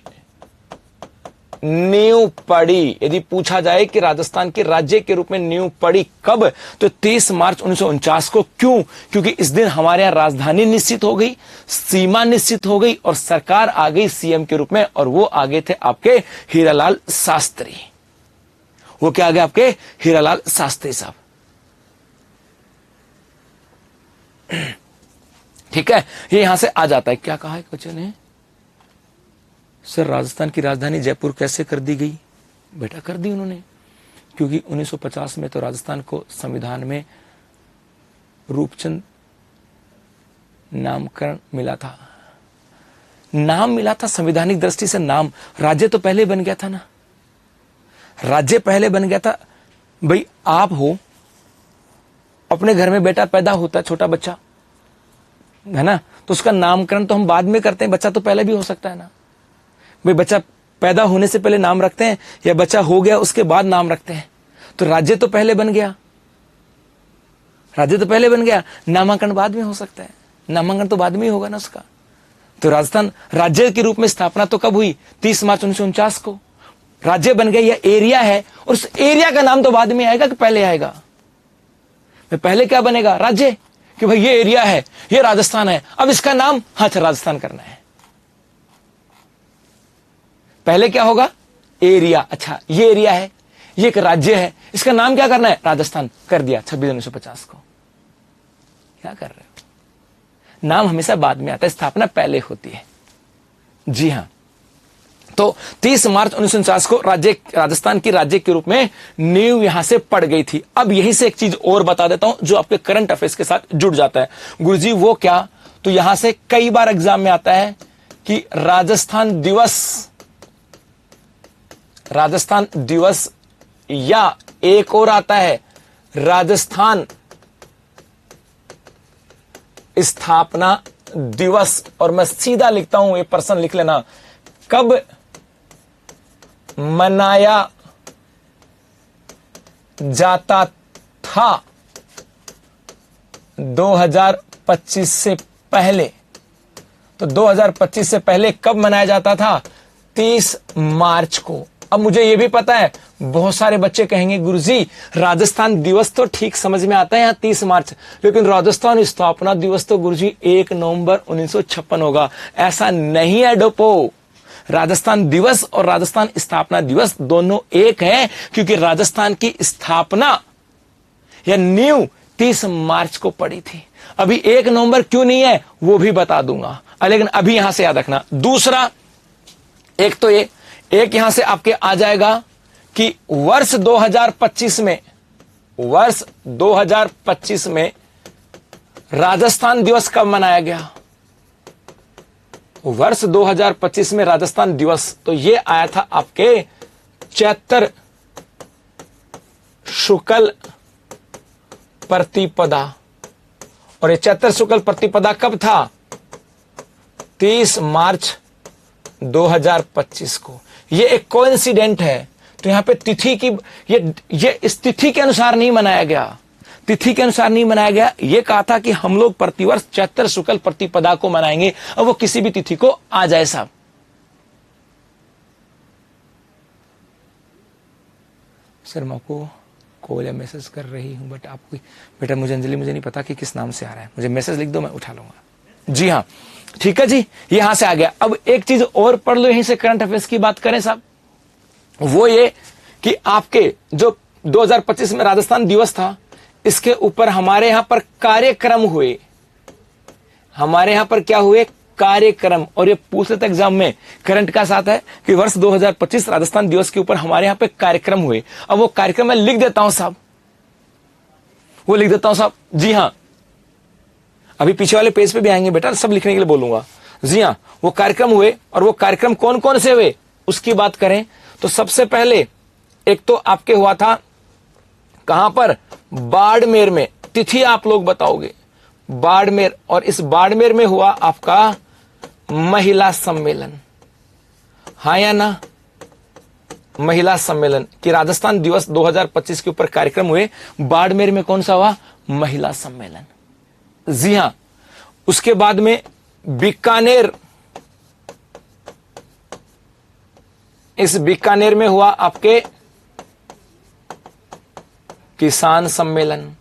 नींव पड़ी। यदि पूछा जाए कि राजस्थान के राज्य के रूप में नींव पड़ी कब, तो 30 मार्च 1949 को। क्यों? क्योंकि इस दिन हमारे यहां राजधानी निश्चित हो गई, सीमा निश्चित हो गई, और सरकार आ गई सीएम के रूप में, और वो आगे थे आपके हीरालाल शास्त्री। वो क्या आ गए, आपके हीरालाल शास्त्री साहब। ठीक है, ये यहां से आ जाता है। क्या कहा है क्वेश्चन है सर, राजस्थान की राजधानी जयपुर कैसे कर दी गई? बेटा कर दी उन्होंने, क्योंकि 1950 में तो राजस्थान को संविधान में रूपचंद नामकरण मिला था, नाम मिला था संवैधानिक दृष्टि से नाम। राज्य तो पहले बन गया था ना, राज्य पहले बन गया था। भाई आप हो, अपने घर में बेटा पैदा होता है, छोटा बच्चा है ना, तो उसका नामकरण तो हम बाद में करते हैं, बच्चा तो पहले भी हो सकता है ना। भाई बच्चा पैदा होने से पहले नाम रखते हैं या बच्चा हो गया उसके बाद नाम रखते हैं? तो राज्य तो पहले बन गया, राज्य तो पहले बन गया, नामांकन बाद में हो सकता है, नामांकन तो बाद में ही होगा ना उसका। तो राजस्थान राज्य के रूप में स्थापना तो कब हुई? 30 मार्च 1949 को राज्य बन गया। यह एरिया है और उस एरिया का नाम तो बाद में आएगा कि पहले आएगा? पहले क्या बनेगा? राज्य, कि भाई ये एरिया है, ये राजस्थान है, अब इसका नाम अच्छा राजस्थान करना है। पहले क्या होगा? एरिया, अच्छा ये एरिया है, ये एक राज्य है, इसका नाम क्या करना है? राजस्थान कर दिया 26/1950 को। क्या कर रहे हो? नाम हमेशा बाद में आता है, स्थापना पहले होती है। जी हां, तो 30 मार्च 1949 को राज्य, राजस्थान की राज्य के रूप में नींव यहां से पड़ गई थी। अब यहीं से एक चीज और बता देता हूं जो आपके करंट अफेयर्स के साथ जुड़ जाता है। गुरुजी वो क्या? तो यहां से कई बार एग्जाम में आता है कि राजस्थान दिवस, राजस्थान दिवस, या एक और आता है राजस्थान स्थापना दिवस। और मैं सीधा लिखता हूं, ये पर्सन लिख लेना, कब मनाया जाता था 2025 से पहले। तो 2025 से पहले कब मनाया जाता था? 30 मार्च को। अब मुझे यह भी पता है बहुत सारे बच्चे कहेंगे गुरुजी राजस्थान दिवस तो ठीक समझ में आता है यहां 30 मार्च, लेकिन राजस्थान स्थापना दिवस तो गुरुजी 1 नवंबर 1956 होगा। ऐसा नहीं है डोपो, राजस्थान दिवस और राजस्थान स्थापना दिवस दोनों एक है, क्योंकि राजस्थान की स्थापना या नींव 30 मार्च को पड़ी थी। अभी 1 नवंबर क्यों नहीं है वो भी बता दूंगा, लेकिन अभी यहां से याद रखना। दूसरा, एक तो ये, एक यहां से आपके आ जाएगा कि वर्ष 2025 में, वर्ष 2025 में राजस्थान दिवस कब मनाया गया? वर्ष 2025 में राजस्थान दिवस, तो ये आया था आपके चैत्र शुक्ल प्रतिपदा। और ये चैत्र शुक्ल प्रतिपदा कब था? 30 मार्च 2025 को। ये एक कोइंसिडेंट है, तो यहां पे तिथि की, ये इस तिथि के अनुसार नहीं मनाया गया, तिथि के अनुसार नहीं मनाया गया। ये कहा था कि हम लोग प्रतिवर्ष चैत्र शुक्ल प्रतिपदा को मनाएंगे, और वो किसी भी तिथि को आ जाए साहब। शर्मा को कॉल या मैसेज कर रही हूं, बट आपको बेटा मुझे अंजलि, मुझे नहीं पता कि किस नाम से आ रहा है, मुझे मैसेज लिख दो, मैं उठा लूंगा। जी हाँ, ठीक है जी, यहां से आ गया। अब एक चीज और पढ़ लो, यहीं से करंट अफेयर्स की बात करें साहब, वो ये कि आपके जो 2025 में राजस्थान दिवस था, इसके ऊपर हमारे यहां पर कार्यक्रम हुए। हमारे यहां पर क्या हुए? कार्यक्रम। और ये पूछ लेते एग्जाम में, करंट का साथ है कि वर्ष 2025 राजस्थान दिवस के ऊपर हमारे यहां पे कार्यक्रम हुए। अब वो कार्यक्रम मैं लिख देता हूं साहब, वो लिख देता हूं साहब। जी हां, अभी पीछे वाले पेज पे भी आएंगे बेटा, सब लिखने के लिए बोलूंगा। जी हां, वो कार्यक्रम हुए, और वो कार्यक्रम कौन कौन से हुए उसकी बात करें तो सबसे पहले एक तो आपके हुआ था कहां पर? बाड़मेर में। तिथि आप लोग बताओगे, बाड़मेर। और इस बाड़मेर में हुआ आपका महिला सम्मेलन, हाँ या ना? महिला सम्मेलन कि राजस्थान दिवस 2025 के ऊपर कार्यक्रम हुए। बाड़मेर में कौन सा हुआ? महिला सम्मेलन। जी हां, उसके बाद में बीकानेर, इस बीकानेर में हुआ आपके किसान सम्मेलन।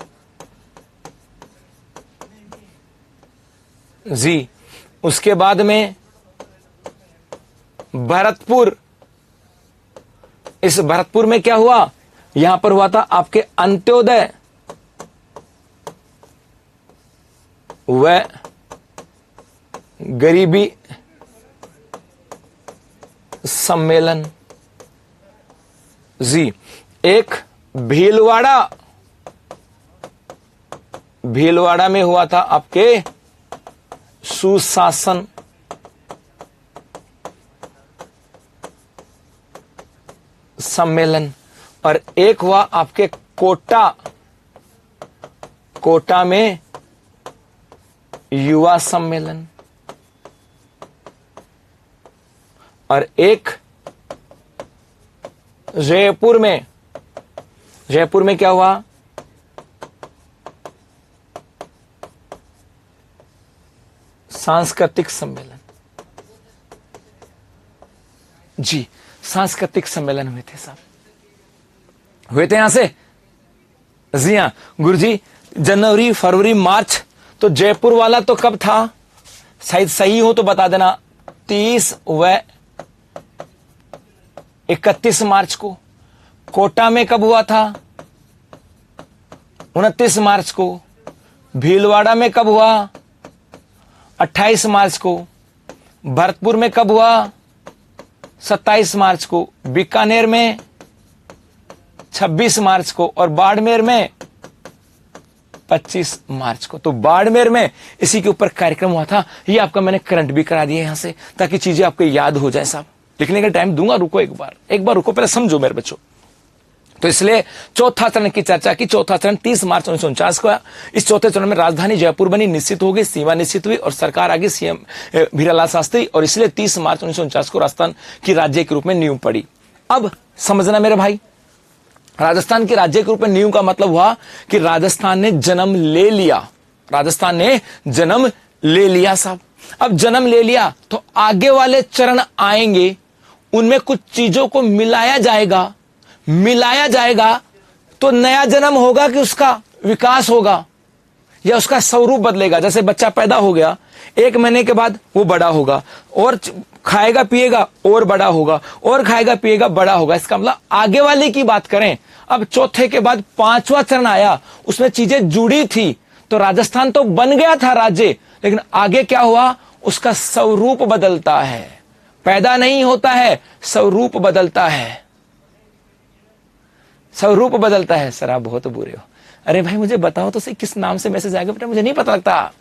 जी, उसके बाद में भरतपुर, इस भरतपुर में क्या हुआ? यहां पर हुआ था आपके अंत्योदय व गरीबी सम्मेलन। जी, एक भीलवाड़ा, भीलवाड़ा में हुआ था आपके सुशासन सम्मेलन। और एक हुआ आपके कोटा, कोटा में युवा सम्मेलन। और एक जयपुर में, जयपुर में क्या हुआ? सांस्कृतिक सम्मेलन। जी, सांस्कृतिक सम्मेलन हुए थे साहब, हुए थे यहां से। जी हाँ गुरुजी, जनवरी, फरवरी, मार्च। तो जयपुर वाला तो कब था? शायद सही हो तो बता देना। 30 व 31 मार्च को। कोटा में कब हुआ था? 29 मार्च को। भीलवाड़ा में कब हुआ? 28 मार्च को। भरतपुर में कब हुआ? 27 मार्च को। बीकानेर में 26 मार्च को। और बाड़मेर में 25 मार्च को। तो बाड़मेर में इसी के ऊपर कार्यक्रम हुआ था। ये आपका मैंने करंट भी करा दिया यहां से, ताकि चीजें आपको याद हो जाए साहब। लिखने का टाइम दूंगा, रुको एक बार रुको, पहले समझो मेरे बच्चों। तो इसलिए चौथा चरण की चर्चा की। चौथा चरण 30 मार्च 1949 को। इस चौथे चरण में राजधानी जयपुर बनी, निश्चित हो गई, सीमा निश्चित हुई और सरकार आ गई सीएम भीरालाल शास्त्री। और इसलिए 30 मार्च 1949 को राजस्थान की राज्य के रूप में नींव पड़ी। अब समझना मेरे भाई, राजस्थान के राज्य के रूप में नींव का मतलब हुआ कि राजस्थान ने जन्म ले लिया। राजस्थान ने जन्म ले लिया साहब। अब जन्म ले लिया तो आगे वाले चरण आएंगे, उनमें कुछ चीजों को मिलाया जाएगा। मिलाया जाएगा तो नया जन्म होगा कि उसका विकास होगा या उसका स्वरूप बदलेगा। जैसे बच्चा पैदा हो गया, 1 महीने के बाद वो बड़ा होगा और खाएगा पिएगा और बड़ा होगा और खाएगा पिएगा बड़ा होगा। इसका मतलब आगे वाले की बात करें। अब चौथे के बाद 5वां चरण आया, उसमें चीजें जुड़ी थी। तो राजस्थान तो बन गया था राज्य, लेकिन आगे क्या हुआ? उसका स्वरूप बदलता है। पैदा नहीं होता है, स्वरूप बदलता है। स्वरूप बदलता है। सर आप बहुत बुरे हो। अरे भाई मुझे बताओ तो सही, किस नाम से मैसेज आएगा बेटा, मुझे नहीं पता लगता।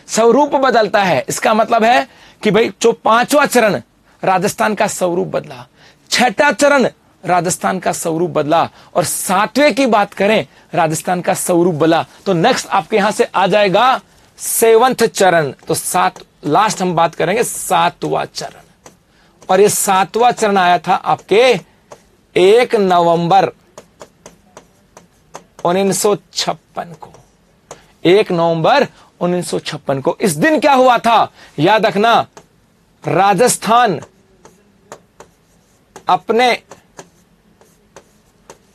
स्वरूप बदलता है, इसका मतलब है कि भाई जो 5वां चरण राजस्थान का स्वरूप बदला, 6ठा चरण राजस्थान का स्वरूप बदला और 7वें की बात करें राजस्थान का स्वरूप बदला। तो नेक्स्ट आपके यहां से आ जाएगा 7th चरण। तो लास्ट हम बात करेंगे 7वां चरण। और ये 7वां चरण आया था आपके 1 नवंबर 1956 को। 1 नवंबर 1956 को। इस दिन क्या हुआ था याद रखना, राजस्थान अपने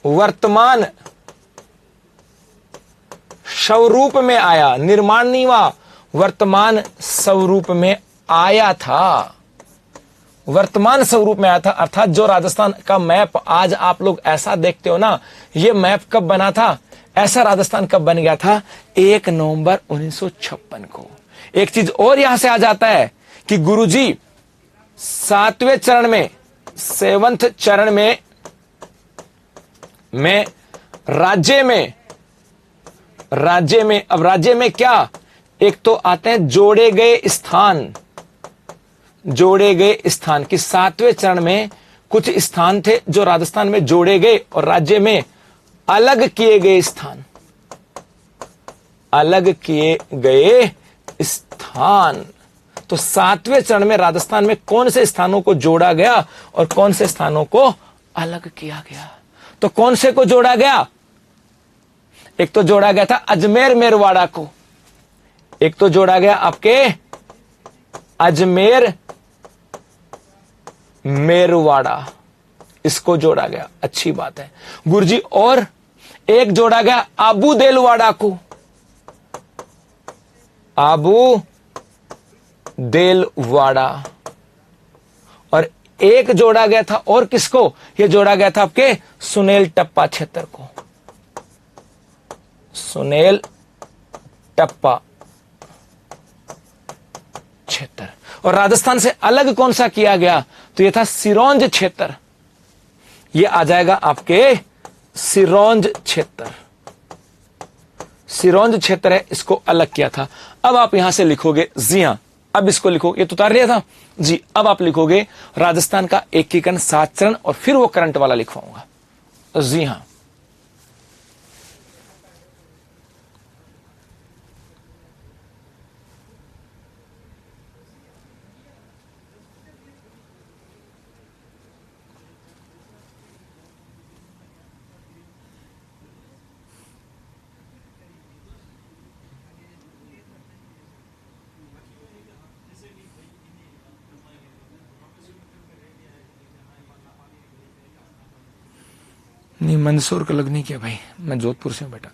वर्तमान स्वरूप में आया। निर्माण नहीं हुआ, वर्तमान स्वरूप में आया था। वर्तमान स्वरूप में आया था। अर्थात जो राजस्थान का मैप आज आप लोग ऐसा देखते हो ना, ये मैप कब बना था? ऐसा राजस्थान कब बन गया था? 1 नवंबर 1956 को। एक चीज और यहां से आ जाता है कि गुरुजी 7वें चरण में, 7th चरण में राज्य में अब राज्य में क्या, एक तो आते हैं जोड़े गए स्थान। जोड़े गए स्थान कि 7वें चरण में कुछ स्थान थे जो राजस्थान में जोड़े गए और राज्य में अलग किए गए स्थान। अलग किए गए स्थान। तो 7वें चरण में राजस्थान में कौन से स्थानों को जोड़ा गया और कौन से स्थानों को अलग किया गया? तो कौन से को जोड़ा गया? एक तो जोड़ा गया था अजमेर मेरवाड़ा को। एक तो जोड़ा गया आपके अजमेर मेरवाड़ा, इसको जोड़ा गया। अच्छी बात है गुरुजी। और एक जोड़ा गया आबू देलवाड़ा को। आबू देलवाड़ा। और एक जोड़ा गया था और किसको? यह जोड़ा गया था आपके सुनेल टप्पा क्षेत्र को। सुनेल टप्पा क्षेत्र। और राजस्थान से अलग कौन सा किया गया? तो यह था सिरोंज क्षेत्र। यह आ जाएगा आपके सिरोंज क्षेत्र। सिरोंज क्षेत्र है, इसको अलग किया था। अब आप यहां से लिखोगे, जी हां, अब इसको लिखोगे, ये तो उतार लिया था जी। अब आप लिखोगे राजस्थान का एकीकरण 7 चरण और फिर वो करंट वाला लिखवाऊंगा। जी हां, नहीं, मंदसौर का लग नहीं किया भाई, मैं जोधपुर से हूं बेटा।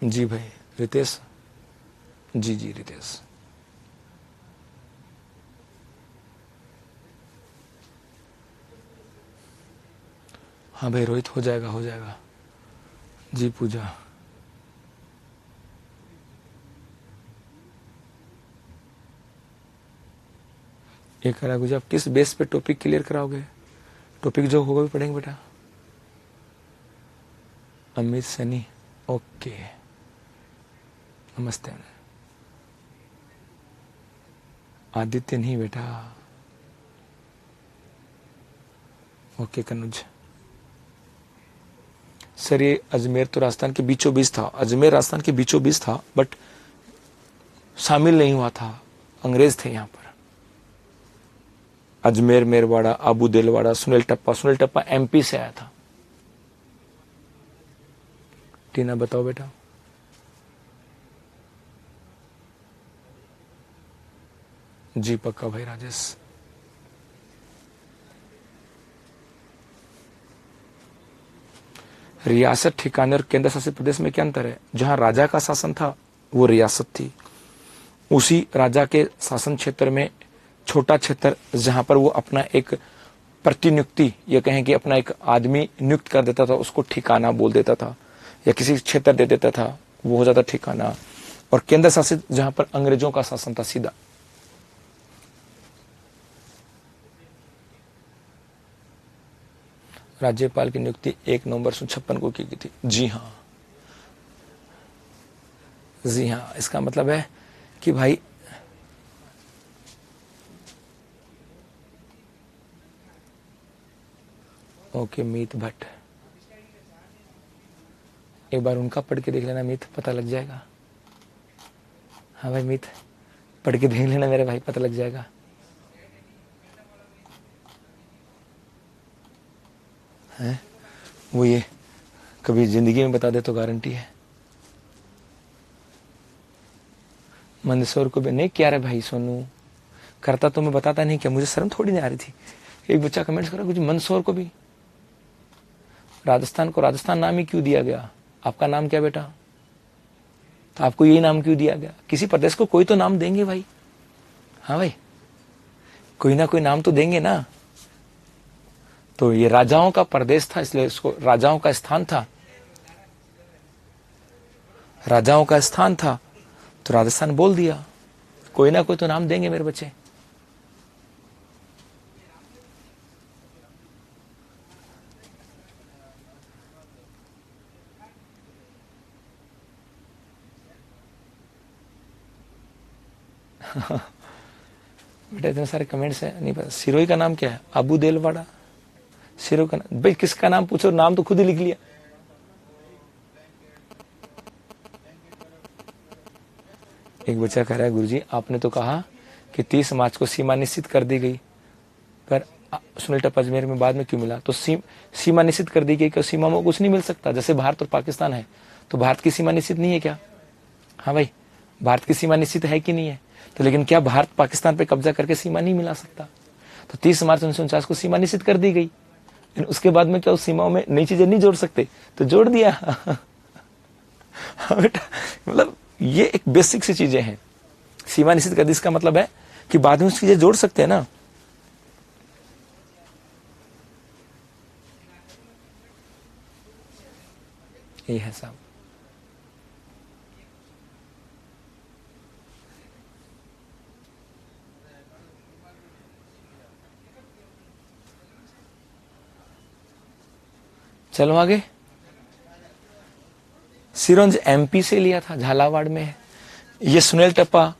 जी भाई रितेश, जी जी रितेश। हाँ भाई रोहित, हो जाएगा हो जाएगा। जी पूजा। ये करा गुजर, आप किस बेस पे टॉपिक क्लियर कराओगे? टॉपिक जो होगा भी पढ़ेंगे बेटा। अमित सनी, ओके, नमस्ते। आदित्य नहीं बेटा, ओके कनुज। सर ये अजमेर तो राजस्थान के बीचों बीच था, अजमेर राजस्थान के बीचों बीच था, बट शामिल नहीं हुआ था, अंग्रेज थे यहाँ पर। अजमेर, मेरवाड़ा, आबू देलवाड़ा, सुनील टप्पा एमपी से आया था। टीना बताओ बेटा। जी पक्का भाई राजेश। रियासत, ठिकाने और केंद्र शासित प्रदेश में क्या अंतर है? जहां राजा का शासन था वो रियासत थी, उसी राजा के शासन क्षेत्र में छोटा क्षेत्र जहां पर वो अपना एक प्रतिनियुक्ति या कहें कि अपना एक आदमी नियुक्त कर देता था, उसको ठिकाना बोल देता था, या किसी क्षेत्र दे देता था, वो हो जाता ठिकाना। और केंद्र शासित जहां पर अंग्रेजों का शासन था सीधा। राज्यपाल की नियुक्ति 1 नवंबर 1956 को की गई थी। जी हाँ, जी हाँ, इसका मतलब है कि भाई ओके मीत भट्ट, एक बार उनका पढ़ के देख लेना मीत, पता लग जाएगा। हाँ भाई मीत, पढ़ के देख लेना मेरे भाई, पता लग जाएगा। हैं वो ये कभी जिंदगी में बता दे तो गारंटी है। मंदसौर को भी नहीं क्या रे भाई सोनू, करता तो मैं बताता नहीं क्या, मुझे शर्म थोड़ी नहीं आ रही थी। एक बच्चा कमेंट्स करा कुछ मंदसौर को भी। राजस्थान को राजस्थान नाम ही क्यों दिया गया? आपका नाम क्या बेटा? तो आपको यही नाम क्यों दिया गया? किसी प्रदेश को कोई तो नाम देंगे भाई। हाँ भाई, कोई ना कोई नाम तो देंगे ना। तो ये राजाओं का प्रदेश था, इसलिए इसको राजाओं का स्थान था, राजाओं का स्थान था, तो राजस्थान बोल दिया। कोई ना कोई तो नाम देंगे मेरे बच्चे। बेटा इतने सारे कमेंट्स है, नहीं पता। सिरोही का नाम क्या है? अबू देलवाड़ा। सिरो का नाम भाई, किसका नाम पूछो, नाम तो खुद ही लिख लिया। एक बच्चा कह रहा है गुरुजी आपने तो कहा कि 30 मार्च को सीमा निश्चित कर दी गई, पर सुनील टप्पा अजमेर में बाद में क्यों मिला? तो सीमा निश्चित कर दी गई, क्यों? सीमा में कुछ नहीं मिल सकता। जैसे भारत और पाकिस्तान है, तो भारत की सीमा निश्चित नहीं है क्या? हाँ भाई, भारत की सीमा निश्चित है कि नहीं है? तो लेकिन क्या भारत पाकिस्तान पे कब्जा करके सीमा नहीं मिला सकता? तो 30 मार्च 1949 को सीमा निश्चित कर दी गई, लेकिन उसके बाद में क्या उस सीमाओं में नई चीजें नहीं जोड़ सकते? तो जोड़ दिया। हाँ बेटा, मतलब ये एक बेसिक सी चीजें हैं। सीमा निश्चित कर दी, इसका मतलब है कि बाद में उस चीजें जोड़ सकते हैं ना। ये है साहब। चलो आगे। सिरोंज एमपी से लिया था, झालावाड़ में है। ये सुनील टप्पा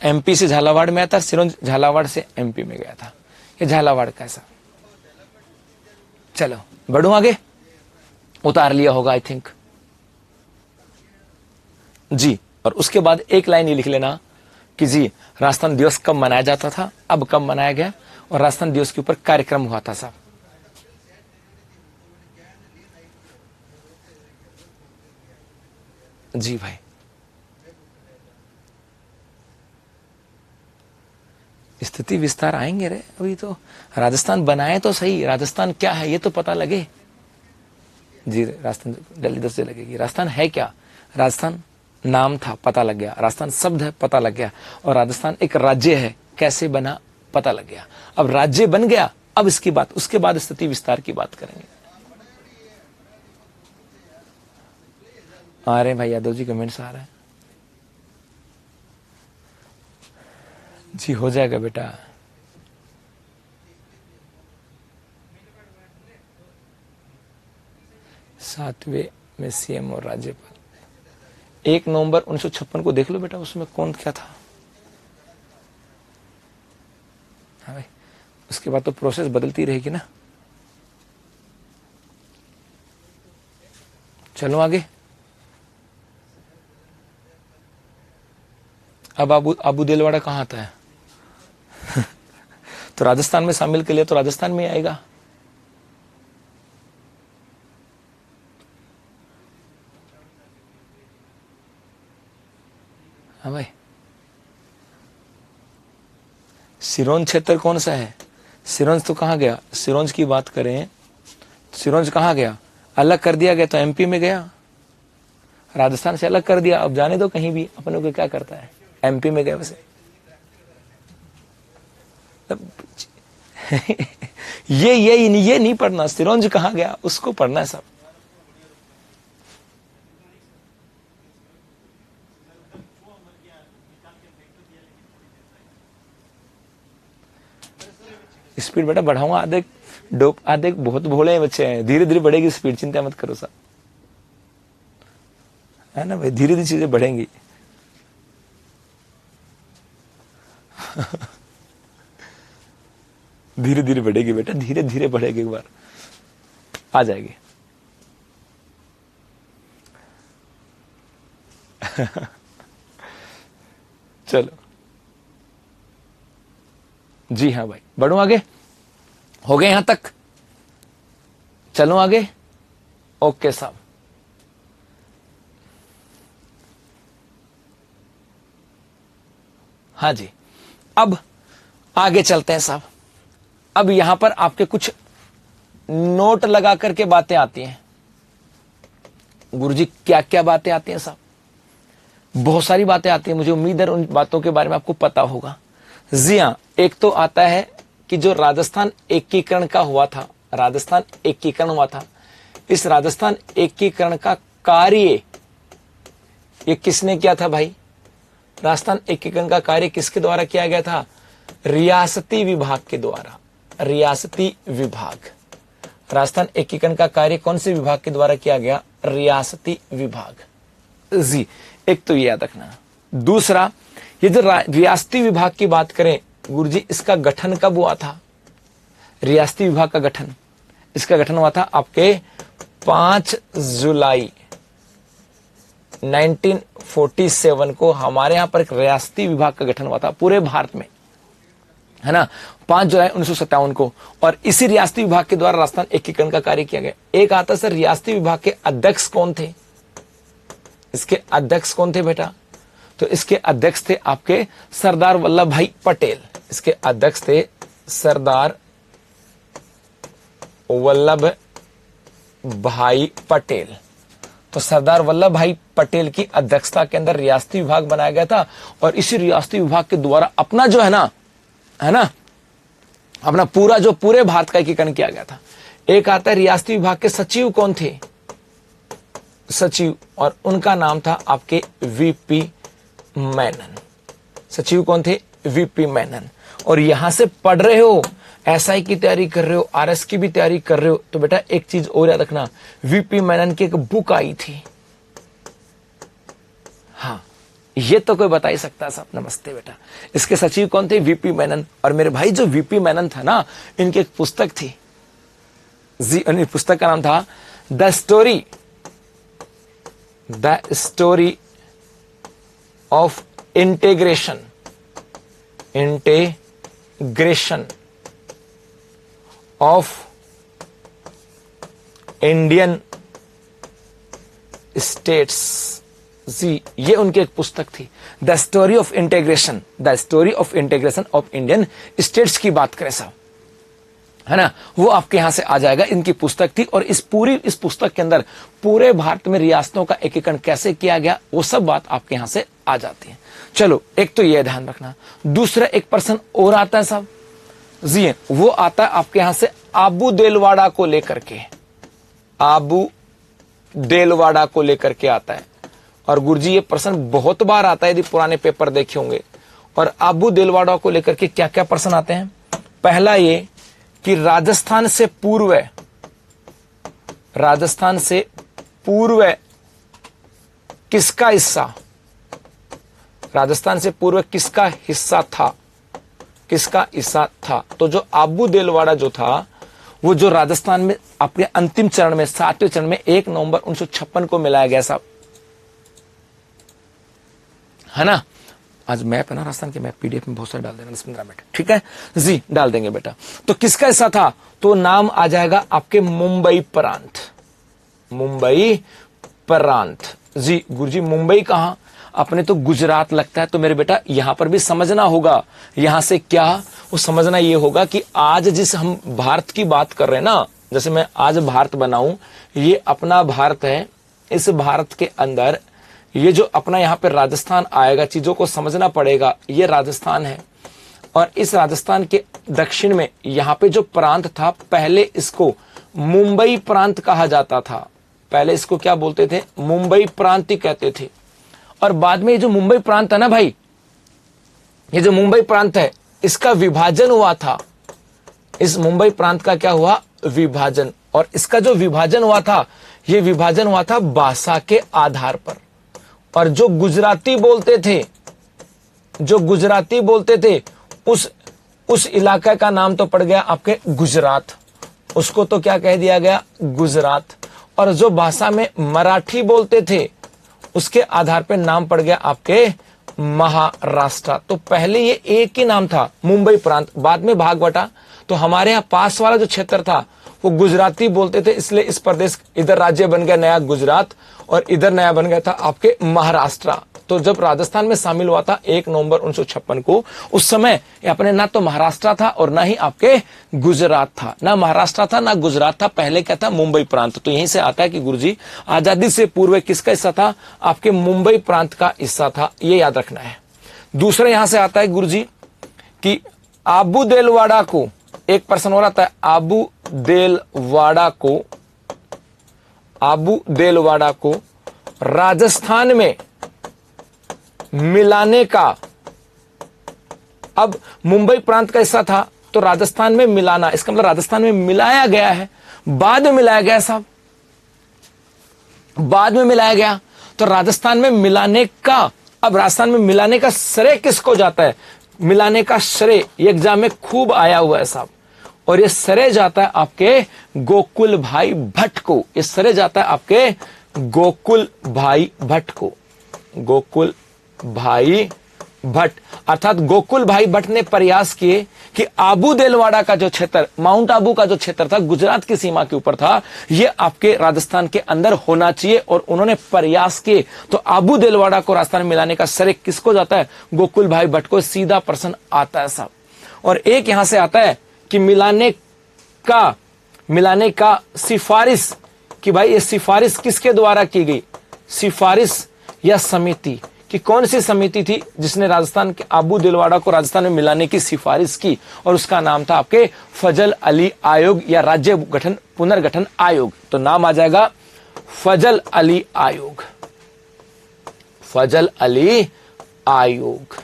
एमपी से झालावाड़ में आया था, सिरोंज झालावाड़ से एमपी में गया था। ये झालावाड़ कैसा। चलो बढ़ू आगे, उतार लिया होगा आई थिंक। जी, और उसके बाद एक लाइन ये लिख लेना कि जी राजस्थान दिवस कब मनाया जाता था, अब कब मनाया गया, और राजस्थान दिवस के ऊपर कार्यक्रम हुआ था साहब। जी भाई, स्थिति विस्तार आएंगे रे, अभी तो राजस्थान बनाए तो सही, राजस्थान क्या है ये तो पता लगे। जी राजस्थान दिल्ली 10 से लगेगी। राजस्थान है क्या? राजस्थान नाम था, पता लग गया। राजस्थान शब्द है, पता लग गया। और राजस्थान एक राज्य है, कैसे बना पता लग गया। अब राज्य बन गया, अब इसकी बात, उसके बाद स्थिति विस्तार की बात करेंगे। आ रहे भाई यादव जी, कमेंट्स आ रहे हैं जी। हो जाएगा बेटा। सातवें में सीएम और राज्यपाल 1 नवंबर 1956 को देख लो बेटा, उसमें कौन क्या था। हाँ भाई, उसके बाद तो प्रोसेस बदलती रहेगी ना। चलो आगे। अब अबू देलवाड़ा कहाँ आता है? तो राजस्थान में शामिल कर लिया तो राजस्थान में आएगा। हाँ भाई, सिरोंज क्षेत्र कौन सा है? सिरोंज तो कहाँ गया? सिरोंज की बात करें, सिरोंज कहाँ गया? अलग कर दिया गया तो एमपी में गया। राजस्थान से अलग कर दिया, अब जाने दो कहीं भी, अपनों को क्या करता है। एमपी में गया वैसे। ये नहीं पढ़ना, सिरोंज कहाँ गया उसको पढ़ना है सब। स्पीड बेटा बढ़ाऊंगा, आधे बहुत भोले बच्चे हैं, धीरे धीरे बढ़ेगी स्पीड, चिंता मत करो साहब, है ना भाई, धीरे धीरे चीजें बढ़ेंगी। धीरे धीरे बढ़ेगी बेटा, धीरे धीरे बढ़ेगी, एक बार आ जाएगी। चलो जी हाँ भाई, बढ़ो आगे। हो गए यहां तक? चलो आगे। ओके साहब, हाँ जी, अब आगे चलते हैं साहब। अब यहां पर आपके कुछ नोट लगा करके बातें आती हैं। गुरुजी क्या क्या बातें आती हैं साहब? बहुत सारी बातें आती हैं, मुझे उम्मीद है उन बातों के बारे में आपको पता होगा। जी हाँ, एक तो आता है कि जो राजस्थान एकीकरण का हुआ था, राजस्थान एकीकरण हुआ था, इस राजस्थान एकीकरण का कार्य ये किसने किया था भाई? राजस्थान एकीकरण का कार्य किसके द्वारा किया गया था? रियासती विभाग के द्वारा। रियासती विभाग, राजस्थान एकीकरण का कार्य कौन से विभाग के द्वारा किया गया? रियासती विभाग। जी, एक तो ये याद रखना। दूसरा, ये जो रियासती विभाग की बात करें गुरुजी, इसका गठन कब हुआ था? रियासती विभाग का गठन, इसका गठन हुआ था आपके 5 जुलाई 1947 को। हमारे यहां पर एक रियासती विभाग का गठन हुआ था पूरे भारत में, है ना, 5 जुलाई 1957 को। और इसी रियासती विभाग के द्वारा राजस्थान एकीकरण का कार्य किया गया। एक आता सर, रियासती विभाग के अध्यक्ष कौन थे? इसके अध्यक्ष कौन थे बेटा? तो इसके अध्यक्ष थे आपके सरदार वल्लभ भाई पटेल। इसके अध्यक्ष थे सरदार वल्लभ भाई पटेल। तो सरदार वल्लभ भाई पटेल की अध्यक्षता के अंदर रियासती विभाग बनाया गया था। और इसी रियासती विभाग के द्वारा अपना जो है ना अपना पूरा जो पूरे भारत का एकीकरण किया गया था। एक आता है रियासती विभाग के सचिव कौन थे? सचिव, और उनका नाम था आपके वीपी मेनन। सचिव कौन थे? वीपी मेनन। और यहां से पढ़ रहे हो, एसआई की तैयारी कर रहे हो, आरएस की भी तैयारी कर रहे हो, तो बेटा एक चीज और याद रखना, वीपी मेनन की एक बुक आई थी। हाँ, ये तो कोई बता ही सकता है साहब। नमस्ते बेटा। इसके सचिव कौन थे? वीपी मेनन। और मेरे भाई जो वीपी मेनन था ना, इनकी एक पुस्तक थी जी, पुस्तक का नाम था the story of integration of Indian states. जी, ये उनकी एक पुस्तक थी, the story of integration, the story of integration of Indian states की बात करें साहब, है ना, वो आपके यहां से आ जाएगा। इनकी पुस्तक थी और इस पुस्तक के अंदर पूरे भारत में रियासतों का एकीकरण कैसे किया गया वो सब बात आपके यहां से आ जाती है। चलो, एक तो ये ध्यान रखना। दूसरा एक पर्सन और आता है साहब जी, वो आता है आपके यहां से आबू देलवाड़ा को लेकर के, आबू देलवाड़ा को लेकर के आता है। और गुरुजी, ये पर्सन बहुत बार आता है, यदि पुराने पेपर देखे होंगे। और आबू देलवाड़ा को लेकर के क्या क्या पर्सन आते हैं? पहला ये कि राजस्थान से पूर्व किसका हिस्सा, राजस्थान से पूर्व किसका हिस्सा था, किसका हिस्सा था? तो जो आबू देलवाड़ा जो था, वो जो राजस्थान में अपने अंतिम चरण में, 7वें चरण में 1 नवंबर 1956 को मिलाया गया साहब, है ना। आज मैप है ना राजस्थान के, मैप पीडीएफ में बहुत सारे डाल देना 10-15 मिनट, ठीक है जी, डाल देंगे बेटा। तो किसका हिस्सा था? तो नाम आ जाएगा आपके मुंबई प्रांत, मुंबई प्रांत जी। गुरुजी, मुंबई कहां? अपने तो गुजरात लगता है। तो मेरे बेटा यहां पर भी समझना होगा, यहां से क्या वो समझना ये होगा कि आज जिस हम भारत की बात कर रहे हैं ना, जैसे मैं आज भारत बनाऊं, ये अपना भारत है। इस भारत के अंदर ये जो अपना यहाँ पे राजस्थान आएगा, चीजों को समझना पड़ेगा। ये राजस्थान है और इस राजस्थान के दक्षिण में यहाँ पे जो प्रांत था, पहले इसको मुंबई प्रांत कहा जाता था। पहले इसको क्या बोलते थे? मुंबई प्रांत ही कहते थे। और बाद में ये जो मुंबई प्रांत है ना भाई, ये जो मुंबई प्रांत है, इसका विभाजन हुआ था। इस मुंबई प्रांत का क्या हुआ? विभाजन। और इसका जो विभाजन हुआ था, ये विभाजन हुआ था भाषा के आधार पर। और जो गुजराती बोलते थे, उस इलाका का नाम तो पड़ गया आपके गुजरात, उसको तो क्या कह दिया गया? गुजरात। और जो भाषा में मराठी बोलते थे, उसके आधार पर नाम पड़ गया आपके महाराष्ट्र। तो पहले ये एक ही नाम था, मुंबई प्रांत, बाद में भाग बटा। तो हमारे यहाँ पास वाला जो क्षेत्र था वो गुजराती बोलते थे, इसलिए इस प्रदेश, इधर राज्य बन गया नया गुजरात और इधर नया बन गया था आपके महाराष्ट्र। तो जब राजस्थान में शामिल हुआ था 1 नवंबर 1956 को, उस समय अपने ना तो महाराष्ट्र था और ना ही आपके गुजरात था, ना महाराष्ट्र था ना गुजरात था, पहले क्या था? मुंबई प्रांत। तो यहीं से आता है कि गुरुजी, आजादी से पूर्व किसका हिस्सा था? आपके मुंबई प्रांत का हिस्सा था, ये याद रखना है। दूसरा यहां से आता है गुरुजी कि आबू देलवाड़ा को, एक पर्सन और आता है, आबू देलवाड़ा को राजस्थान में मिलाने का, अब मुंबई प्रांत का हिस्सा था तो राजस्थान में मिलाना, इसका मतलब राजस्थान में मिलाया गया है, बाद में मिलाया गया साहब, बाद में मिलाया गया। तो राजस्थान में मिलाने का, अब राजस्थान में मिलाने का श्रेय किसको जाता है? मिलाने का श्रेय ये एग्जाम में खूब आया हुआ है साहब, और ये श्रेय जाता है आपके गोकुल भाई भट्ट को। ये श्रेय जाता है आपके गोकुल भाई भट्ट को, गोकुल भाई भट्ट। अर्थात गोकुल भाई भट्ट ने प्रयास किए कि आबू देलवाड़ा का जो क्षेत्र, माउंट आबू का जो क्षेत्र था, गुजरात की सीमा के ऊपर था, ये आपके राजस्थान के अंदर होना चाहिए, और उन्होंने प्रयास किए। तो आबू देलवाड़ा को राजस्थान में मिलाने का श्रेय किसको जाता है? गोकुल भाई भट्ट को, सीधा प्रश्न आता है साहब। और एक यहां से आता है कि मिलाने का सिफारिश, कि भाई ये सिफारिश किसके द्वारा की गई? सिफारिश या समिति, कि कौन सी समिति थी जिसने राजस्थान के आबू देलवाड़ा को राजस्थान में मिलाने की सिफारिश की? और उसका नाम था आपके फजल अली आयोग या राज्य गठन पुनर्गठन आयोग। तो नाम आ जाएगा फजल अली आयोग, फजल अली आयोग,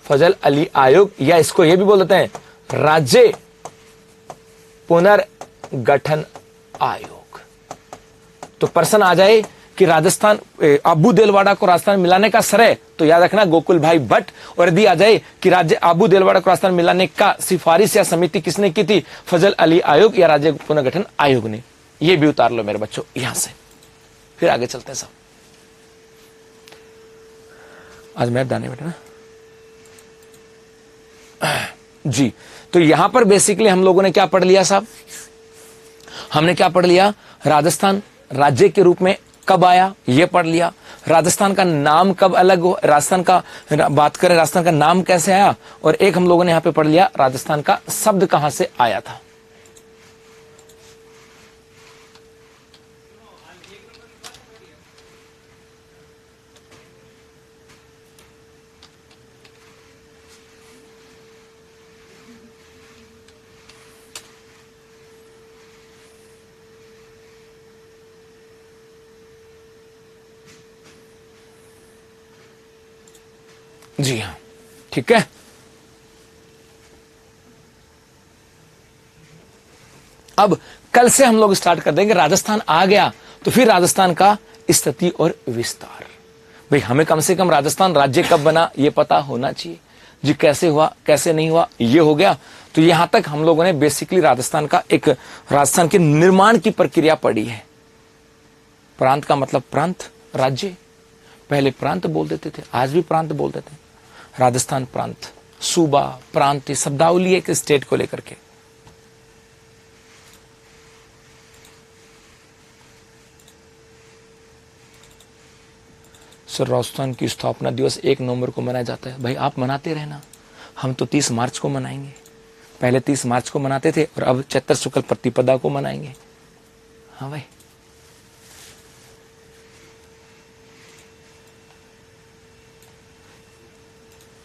फजल अली आयोग, या इसको यह भी बोलते हैं राज्य पुनर्गठन आयोग। तो प्रश्न आ जाए कि राजस्थान, आबू देलवाड़ा को राजस्थान मिलाने का श्रेय, तो याद रखना गोकुल भाई भट्ट। और यदि आ जाए कि राज्य आबू देलवाड़ा को राजस्थान मिलाने का सिफारिश या समिति किसने की थी? फजल अली आयोग या राज्य पुनर्गठन आयोग ने। यह भी उतार लो मेरे बच्चों यहां से, फिर आगे चलते हैं सब। आज मैप डालने बेटा ना जी। तो यहां पर बेसिकली हम लोगों ने क्या पढ़ लिया साहब? हमने क्या पढ़ लिया? राजस्थान राज्य के रूप में कब आया ये पढ़ लिया, राजस्थान का नाम कब अलग हो, राजस्थान का बात करें राजस्थान का नाम कैसे आया, और एक हम लोगों ने यहां पे पढ़ लिया राजस्थान का शब्द कहां से आया था। जी हां, ठीक है। अब कल से हम लोग स्टार्ट कर देंगे, राजस्थान आ गया तो फिर राजस्थान का स्थिति और विस्तार। भाई हमें कम से कम राजस्थान राज्य कब बना ये पता होना चाहिए जी, कैसे हुआ कैसे नहीं हुआ ये हो गया। तो यहां तक हम लोगों ने बेसिकली राजस्थान का एक राजस्थान के निर्माण की प्रक्रिया पढ़ी है। प्रांत का मतलब प्रांत, राज्य, पहले प्रांत बोल देते थे, आज भी प्रांत बोल देते हैं। राजस्थान प्रांत, सूबा, प्रांत, शब्दावली एक स्टेट को लेकर के। सर राजस्थान की स्थापना दिवस 1 नवंबर को मनाया जाता है। भाई आप मनाते रहना, हम तो 30 मार्च को मनाएंगे। पहले 30 मार्च को मनाते थे और अब चैत्र शुक्ल प्रतिपदा को मनाएंगे। हाँ भाई,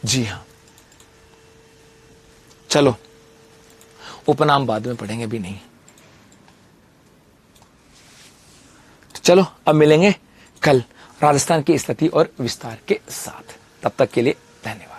जी हाँ। चलो उपनाम बाद में पढ़ेंगे, भी नहीं। तो चलो अब मिलेंगे कल राजस्थान की स्थिति और विस्तार के साथ। तब तक के लिए धन्यवाद।